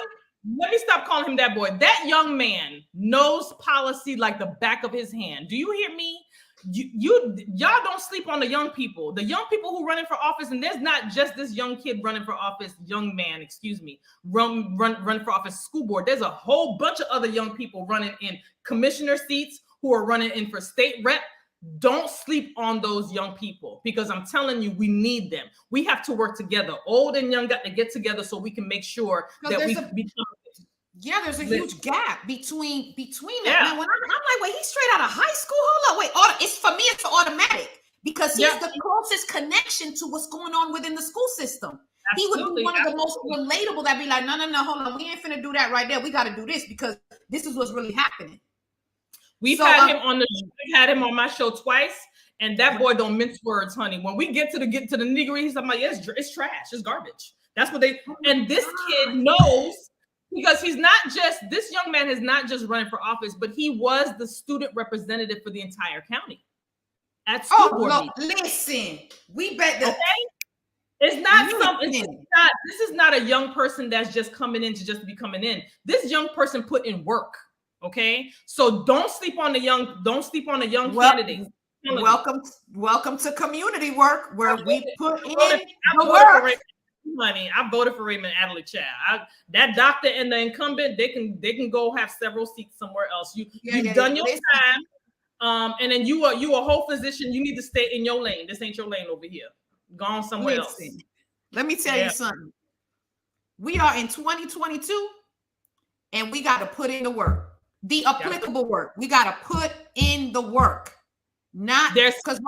let me stop calling him that boy. That young man knows policy like the back of his hand. Do you hear me? Y'all don't sleep on the young people. The young people who running for office, and there's not just this young kid running for office, young man, excuse me, run for office school board. There's a whole bunch of other young people running in commissioner seats who are running in for state rep. Don't sleep on those young people, because I'm telling you, we need them. We have to work together. Old and young got to get together so we can make sure that we become. Yeah, there's a huge gap between that. Now, when I'm like, wait, he's straight out of high school. Hold up, wait, it's for me, it's automatic, because he's the closest connection to what's going on within the school system. Absolutely. He would be one of the most relatable. That be like, no, hold on, we ain't finna do that right there. We got to do this because this is what's really happening. We've had him on my show twice, and that boy don't mince words, honey. When we get to the nitty-gritty, he's like, yeah, it's trash, it's garbage. That's what they. And this kid knows. Because this young man is not just running for office, but he was the student representative for the entire county at school board meeting. Listen, we bet that. Okay? It's not this is not a young person that's just coming in to just be coming in. This young person put in work. Okay, so don't sleep on the young candidates. Welcome to community work, where we put in the work. Money. I voted for Raymond Adderley, child. That doctor and the incumbent, they can go have several seats somewhere else. You've done your time, and then you a whole physician. You need to stay in your lane. This ain't your lane over here. Go on somewhere else. Let me tell you something. We are in 2022, and we got to put in the work, the applicable work. We got to put in the work. Not because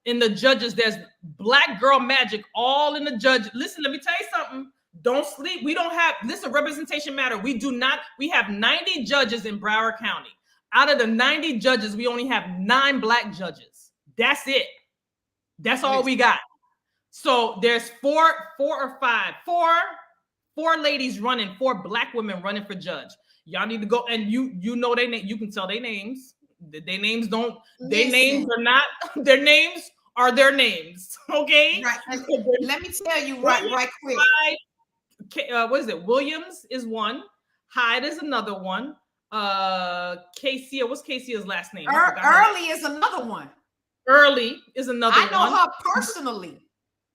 in the judges, there's black girl magic all in the judge. Listen, let me tell you something. Don't sleep. We don't have, listen, representation matter. We have 90 judges in Broward County. Out of the 90 judges, we only have 9 black judges. That's it. That's all we got. So there's four ladies running, 4 black women running for judge. Y'all need to go, and you know they name. You can tell their names. Their names don't. Their names are not. Their names are their names. Okay. Right. Let me tell you right quick. What is it? Williams is one. Hyde is another one. Casey. What's Casey's last name? Early is another one. Early is another one. I know her personally.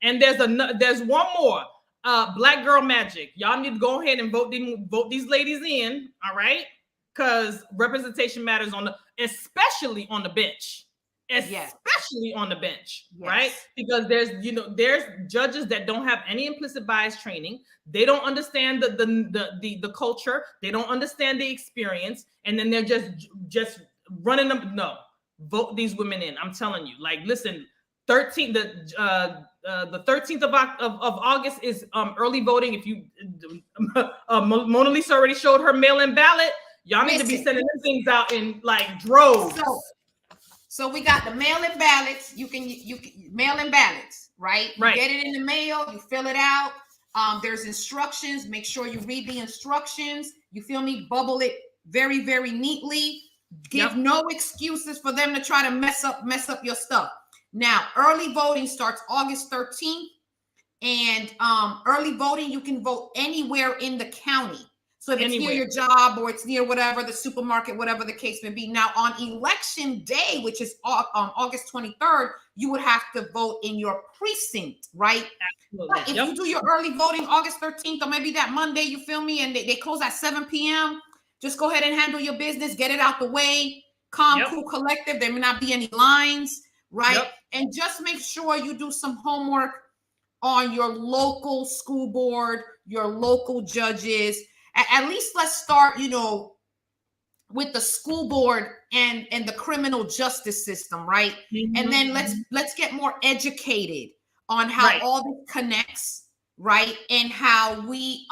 And there's one more. Black Girl Magic. Y'all need to go ahead and vote these ladies in. All right. Because representation matters especially on the bench. Especially on the bench, right? Because there's judges that don't have any implicit bias training. They don't understand the culture. They don't understand the experience, and then they're just running them. No, vote these women in. I'm telling you. Like, listen, the 13th of August is early voting. If you Mona Lisa already showed her mail-in ballot. Y'all need to be sending them things out in like droves. So we got the mail-in ballots. You can mail-in ballots, right? You get it in the mail. You fill it out. There's instructions. Make sure you read the instructions. You feel me? Bubble it very, very neatly. Give no excuses for them to try to mess up your stuff. Now, early voting starts August 13th, and early voting, you can vote anywhere in the county. So if it's near your job or it's near whatever, the supermarket, whatever the case may be. Now, on election day, which is on August 23rd, you would have to vote in your precinct, right? Absolutely. But if you do your early voting August 13th or maybe that Monday, you feel me, and they close at 7 p.m., just go ahead and handle your business, get it out the way, calm, cool, collective. There may not be any lines, right? And just make sure you do some homework on your local school board, your local judges. At least let's start, with the school board and the criminal justice system, right? Mm-hmm. And then let's get more educated on how all this connects, right? And how we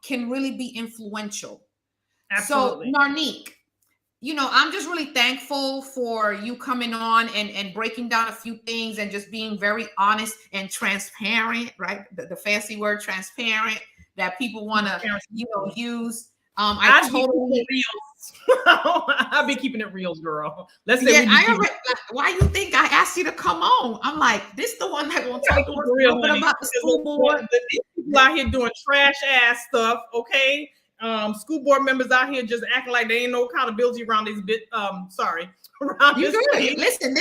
can really be influential. Absolutely. So Narnike, I'm just really thankful for you coming on and breaking down a few things and just being very honest and transparent, right? The fancy word transparent that people want to, use. I totally. I'll be keeping it real, girl. Let's say why you think I asked you to come on? I'm like, this the one that gonna talk to us a little bit about the school board. These people out here doing trash ass stuff, okay? School board members out here just acting like they ain't no accountability around this bit. Sorry, around you this. Good. Listen,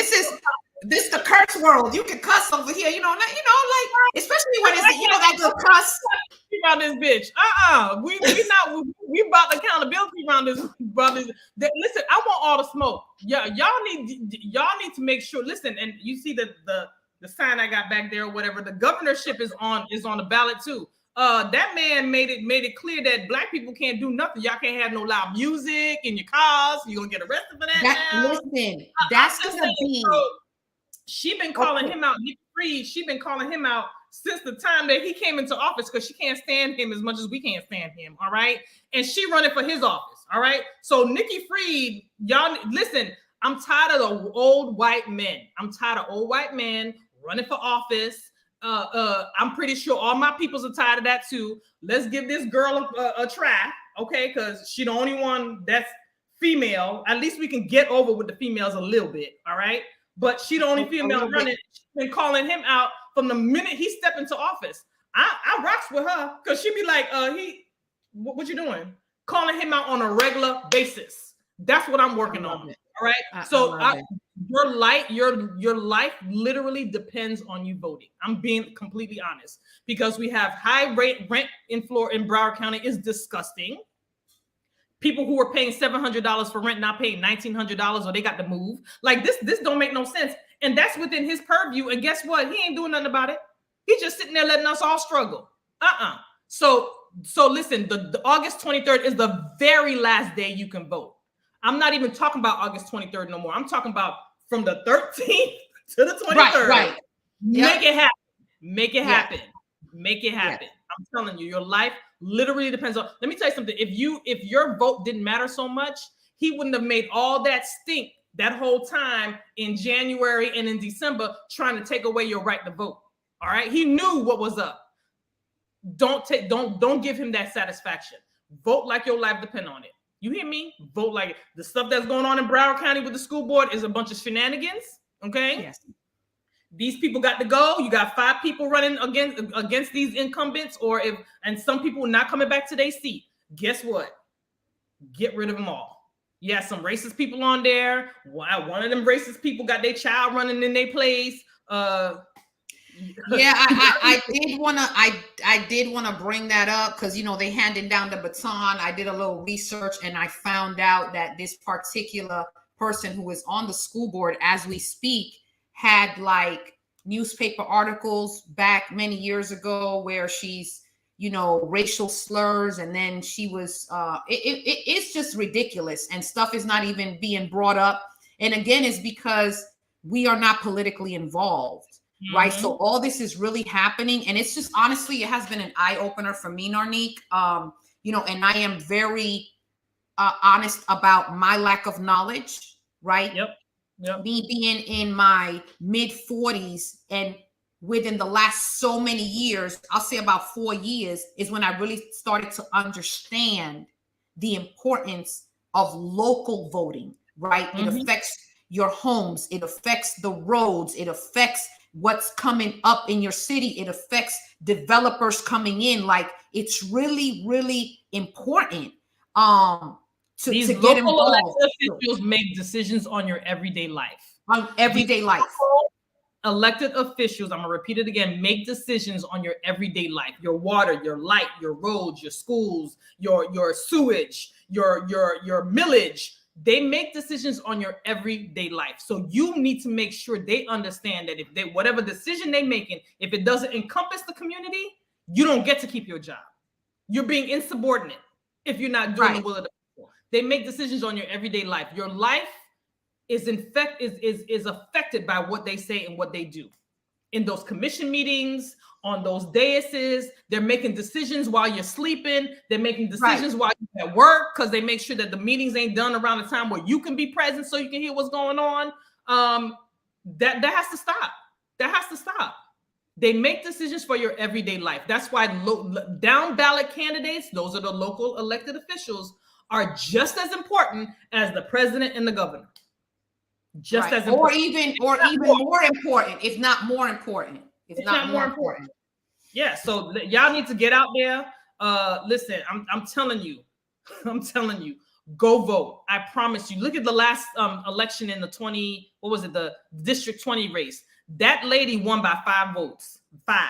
this the curse world. You can cuss over here, like especially when it's that good cuss around this bitch. We about accountability around this. Listen, I want all the smoke. Yeah, y'all need to make sure. Listen, and you see the sign I got back there or whatever. The governorship is on the ballot too. That man made it clear that Black people can't do nothing. Y'all can't have no loud music in your cars. You're gonna get arrested for that. Listen, that's gonna be. She been calling him out. Nikki Fried, she been calling him out since the time that he came into office because she can't stand him as much as we can't stand him. All right. And she running for his office. All right. So Nikki Fried, y'all listen, I'm tired of the old white men. I'm tired of old white men running for office. I'm pretty sure all my peoples are tired of that too. Let's give this girl a try. Okay. Because she the only one that's female. At least we can get over with the females a little bit. All right. But she the only female running. She's been calling him out from the minute he stepped into office. I rocks with her because she be like, what you doing? Calling him out on a regular basis. That's what I'm working on. All right. Your life literally depends on you voting. I'm being completely honest because we have high rent in Broward County is disgusting. People who are paying $700 for rent not paying $1,900 or they got to move. Like this don't make no sense. And that's within his purview. And guess what? He ain't doing nothing about it. He's just sitting there letting us all struggle. So listen, the August 23rd is the very last day you can vote. I'm not even talking about August 23rd no more. I'm talking about from the 13th to the 23rd. Right. Make it happen. Make it happen. Make it happen. I'm telling you, your life literally depends on. Let me tell you something. If your vote didn't matter so much, he wouldn't have made all that stink that whole time in January and in December trying to take away your right to vote. All right. He knew what was up. Don't give him that satisfaction. Vote like your life depends on it. You hear me? Vote like the stuff that's going on in Broward County with the school board is a bunch of shenanigans. Okay. Yes. These people got to go. You got 5 people running against these incumbents, and some people not coming back to their seat. Guess what? Get rid of them all. You have some racist people on there. One of them racist people got their child running in their place. I did wanna bring that up because they handed down the baton. I did a little research and I found out that this particular person who is on the school board as we speak had like newspaper articles back many years ago where she's, racial slurs. And then she was, it's just ridiculous. And stuff is not even being brought up. And again, it's because we are not politically involved, right? So all this is really happening. And it's just, honestly, it has been an eye opener for me, Narnike. And I am very honest about my lack of knowledge, right? Yep. Me being in my mid 40s and within the last so many years, I'll say about 4 years, is when I really started to understand the importance of local voting, right? It affects your homes. It affects the roads. It affects what's coming up in your city. It affects developers coming in. Like, it's really, really important. These local elected officials make decisions on your everyday life. On everyday life. Elected officials, I'm going to repeat it again, make decisions on your everyday life. Your water, your light, your roads, your schools, your sewage, your millage. They make decisions on your everyday life. So you need to make sure they understand that whatever decision they're making, if it doesn't encompass the community, you don't get to keep your job. You're being insubordinate if you're not doing the will of the people. They make decisions on your everyday life. Your life is affected by what they say and what they do. In those commission meetings, on those daises, they're making decisions while you're sleeping. They're making decisions while you're at work because they make sure that the meetings ain't done around the time where you can be present so you can hear what's going on. That has to stop. That has to stop. They make decisions for your everyday life. That's why down ballot candidates, those are the local elected officials, are just as important as the president and the governor. Just as important. Or even more important, if not more important. If not more important. Yeah, so y'all need to get out there. Listen, I'm telling you, go vote. I promise you. Look at the last election in the the District 20 race. That lady won by 5 votes. 5.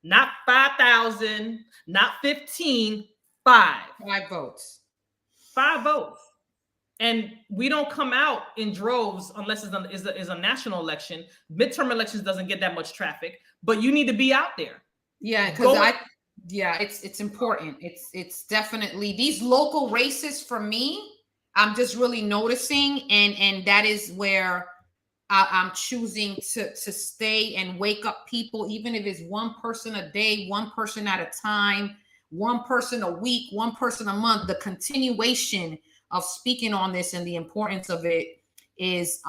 Not 5,000, not 15, 5. 5 votes. 5 votes. And we don't come out in droves unless it's a national election. Midterm elections doesn't get that much traffic, but you need to be out there. Yeah, because it's important. It's definitely these local races for me. I'm just really noticing, and that is where I'm choosing to stay and wake up people, even if it's one person a day, one person at a time, one person a week, one person a month. The continuation of speaking on this and the importance of it is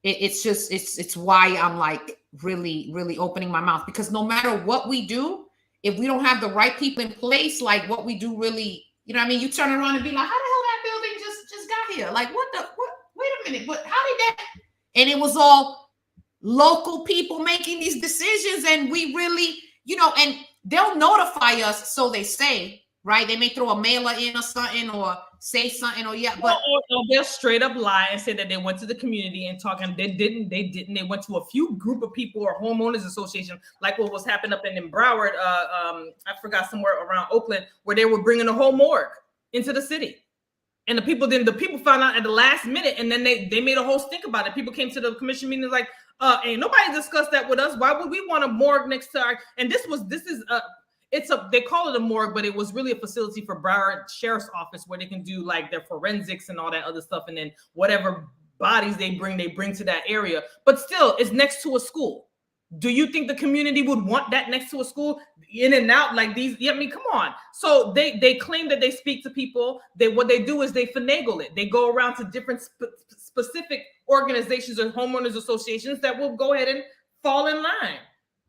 it's why I'm like really opening my mouth, because no matter what we do, if we don't have the right people in place, like what we do really, you know what I mean? You turn around and be like, how the hell that building just got here? Like what, wait a minute, but how did that? And it was all local people making these decisions. And we really, and they'll notify us. So they say, right? They may throw a mailer in or something, or say something, or but they'll straight up lie and say that they went to the community and talk, and they didn't. They went to a few group of people or homeowners association, like what was happening up in Broward. I forgot, somewhere around Oakland, where they were bringing a whole morgue into the city. And the people found out at the last minute, and then they made a whole stink about it. People came to the commission meeting like, ain't nobody discussed that with us. Why would we want a morgue next to our? And they call it a morgue, but it was really a facility for Broward Sheriff's Office, where they can do like their forensics and all that other stuff, and then whatever bodies they bring to that area. But still, it's next to a school. Do you think the community would want that next to a school, in and out like these? I mean, come on. So they claim that they speak to people. What they do is they finagle it. They go around to different specific organizations or homeowners associations that will go ahead and fall in line.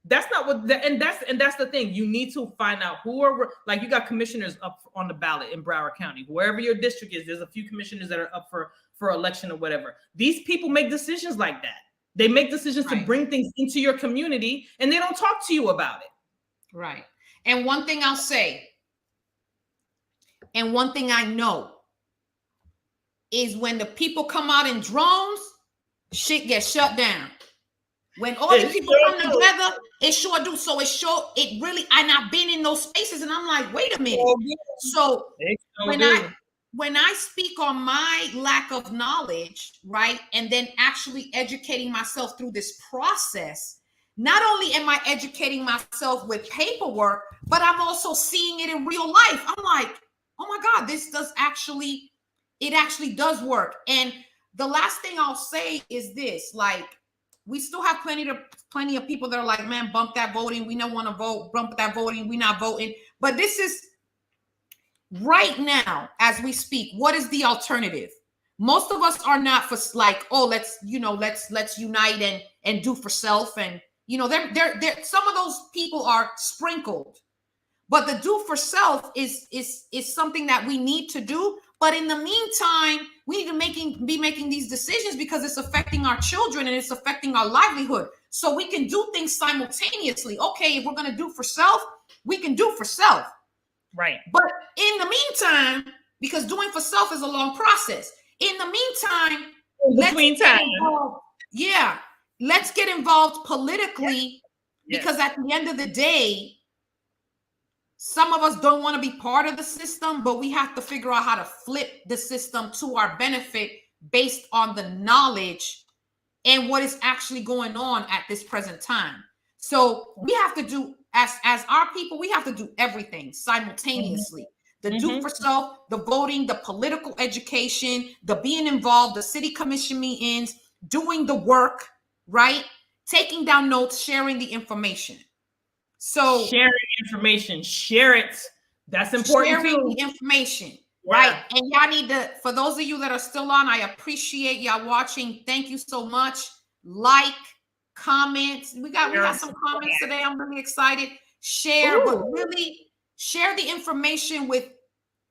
That's not what, and that's the thing. You need to find out who are, like, you got commissioners up on the ballot in Broward County, wherever your district is. There's a few commissioners that are up for election or whatever. These people make decisions like that. They make decisions to bring things into your community, and they don't talk to you about it. Right. And one thing I'll say, and one thing I know, is when the people come out in drones, shit gets shut down. When all the people come together, it sure do. So it really, and I've been in those spaces, and I'm like, wait a minute. So when I speak on my lack of knowledge, right, and then actually educating myself through this process, not only am I educating myself with paperwork, but I'm also seeing it in real life. I'm like, oh my God, it actually does work. And the last thing I'll say is this, like, we still have plenty of people that are like, man, bump that voting. We don't want to vote. Bump that voting. We're not voting. But this is right now, as we speak, what is the alternative? Most of us are not for like, oh, let's unite and do for self. And, they're some of those people are sprinkled, but the do for self is something that we need to do. But in the meantime, we need to be making these decisions, because it's affecting our children and it's affecting our livelihood. So we can do things simultaneously. Okay, if we're going to do for self, we can do for self. Right. But in the meantime, because doing for self is a long process. In the meantime, let's get involved politically, because at the end of the day, some of us don't want to be part of the system, but we have to figure out how to flip the system to our benefit based on the knowledge and what is actually going on at this present time. So we have to do, as our people, we have to do everything simultaneously. The do for self, the voting, the political education, the being involved, the city commission meetings, doing the work, right? Taking down notes, sharing the information. So sharing information, share it. That's important. Sharing the information, right? And y'all need to, for those of you that are still on, I appreciate y'all watching. Thank you so much. Like, comments. We got some comments today. I'm really excited. Share, but really share the information with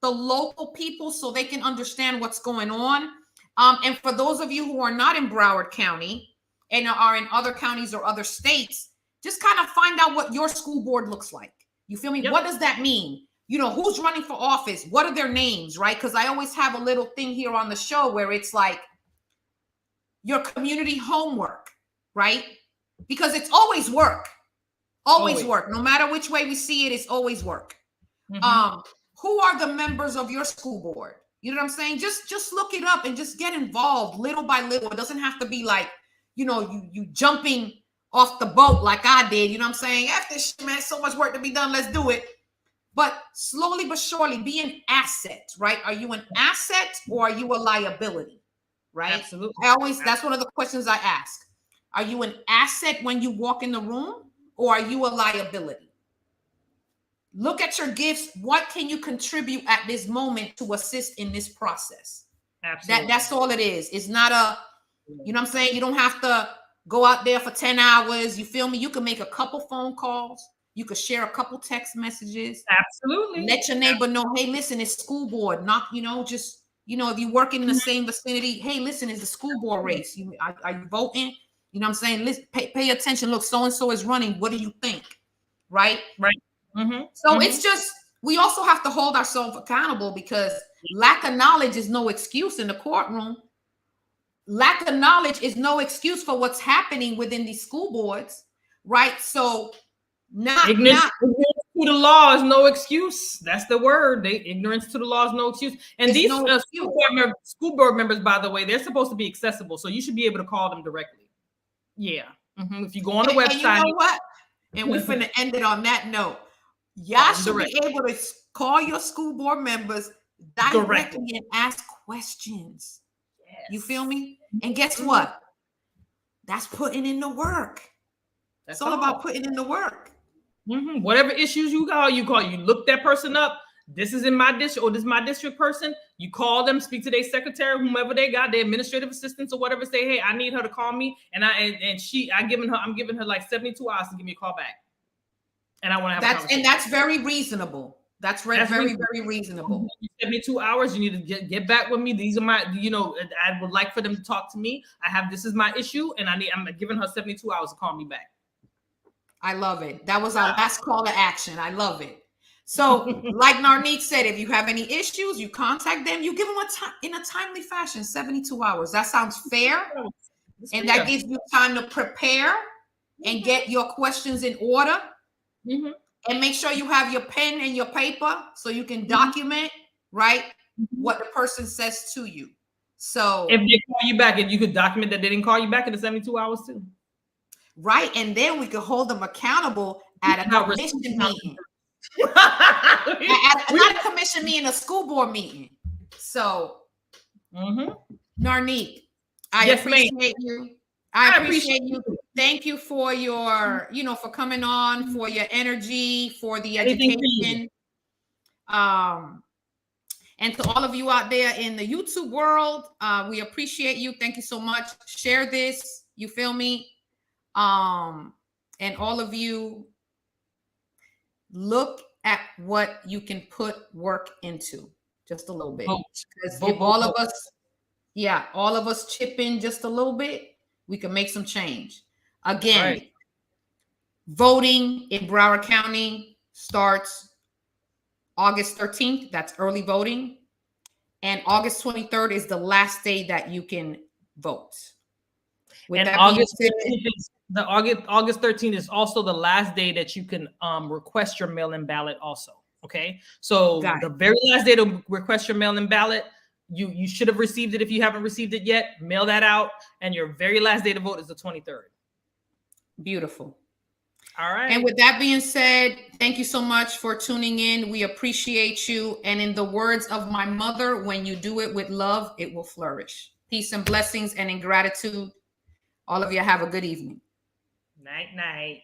the local people so they can understand what's going on. And for those of you who are not in Broward County and are in other counties or other states, just kind of find out what your school board looks like. You feel me? Yep. What does that mean? You know, who's running for office? What are their names, right? Because I always have a little thing here on the show where it's like your community homework, right? Because it's always work. Always work. No matter which way we see it, it's always work. Mm-hmm. Who are the members of your school board? You know what I'm saying? Just look it up and just get involved little by little. It doesn't have to be like, you know, you jumping off the boat like I did. You know what I'm saying? After this shit, man, so much work to be done. Let's do it. But slowly but surely, be an asset, right? Are you an asset or are you a liability? Right? Absolutely. That's one of the questions I ask. Are you an asset when you walk in the room or are you a liability? Look at your gifts. What can you contribute at this moment to assist in this process? Absolutely. That's all it is. It's not you know what I'm saying? You don't have to go out there for 10 hours. You feel me? You can make a couple phone calls. You could share a couple text messages. Absolutely. Let your neighbor know, hey, listen, it's school board. Not, you know, just, you know, if you work in the same vicinity, hey, listen, it's the school board race. Are you voting? You know what I'm saying? Listen, pay attention. Look, so-and-so is running. What do you think? Right? Right. Mm-hmm. So it's just, we also have to hold ourselves accountable because lack of knowledge is no excuse in the courtroom. Lack of knowledge is no excuse for what's happening within these school boards, right? So ignorance to the law is no excuse. That's the word. Ignorance to the law is no excuse. And these school board members, by the way, they're supposed to be accessible. So you should be able to call them directly. Yeah. Mm-hmm. If you go on the website. And you know what? And we're finna end it on that note. Y'all should be able to call your school board members directly and ask questions. Yes. You feel me? And guess what? That's putting in the work. It's all about putting in the work. Mm-hmm. Whatever issues you call. You look that person up. This is in my district, or this is my district person. You call them, speak to their secretary, whomever they got, their administrative assistants or whatever. Say, hey, I need her to call me, and I'm giving her like 72 hours to give me a call back. And I want to have a conversation. And that's very reasonable. That's very reasonable. 72 hours. You need to get back with me. These are my, I would like for them to talk to me. This is my issue, and I'm giving her 72 hours to call me back. I love it. That was our last call to action. I love it. So, like Narnike said, if you have any issues, you contact them. You give them in a timely fashion, 72 hours. That sounds fair. And that gives you time to prepare and get your questions in order. Mm-hmm. And make sure you have your pen and your paper so you can document, right, what the person says to you. So if they call you back, and you could document that they didn't call you back in the 72 hours too. Right. And then we could hold them accountable at a commission meeting. Not a commission meeting, a school board meeting. So, Narnike, I appreciate you. I appreciate you. Thank you for your, for coming on, for your energy, for the education. And to all of you out there in the YouTube world, we appreciate you. Thank you so much. Share this. You feel me? And all of you, look at what you can put work into just a little bit. Because if all of us chip in just a little bit, we can make some change. Again, voting in Broward County starts August 13th. That's early voting. And August 23rd is the last day that you can vote. And August 13th is also the last day that you can request your mail-in ballot also. Okay. So the very last day to request your mail-in ballot, you should have received it. If you haven't received it yet, mail that out. And your very last day to vote is the 23rd. Beautiful. All right. And with that being said, thank you so much for tuning in. We appreciate you. And in the words of my mother, when you do it with love, it will flourish. Peace and blessings. And in gratitude, all of you have a good evening. Night, night.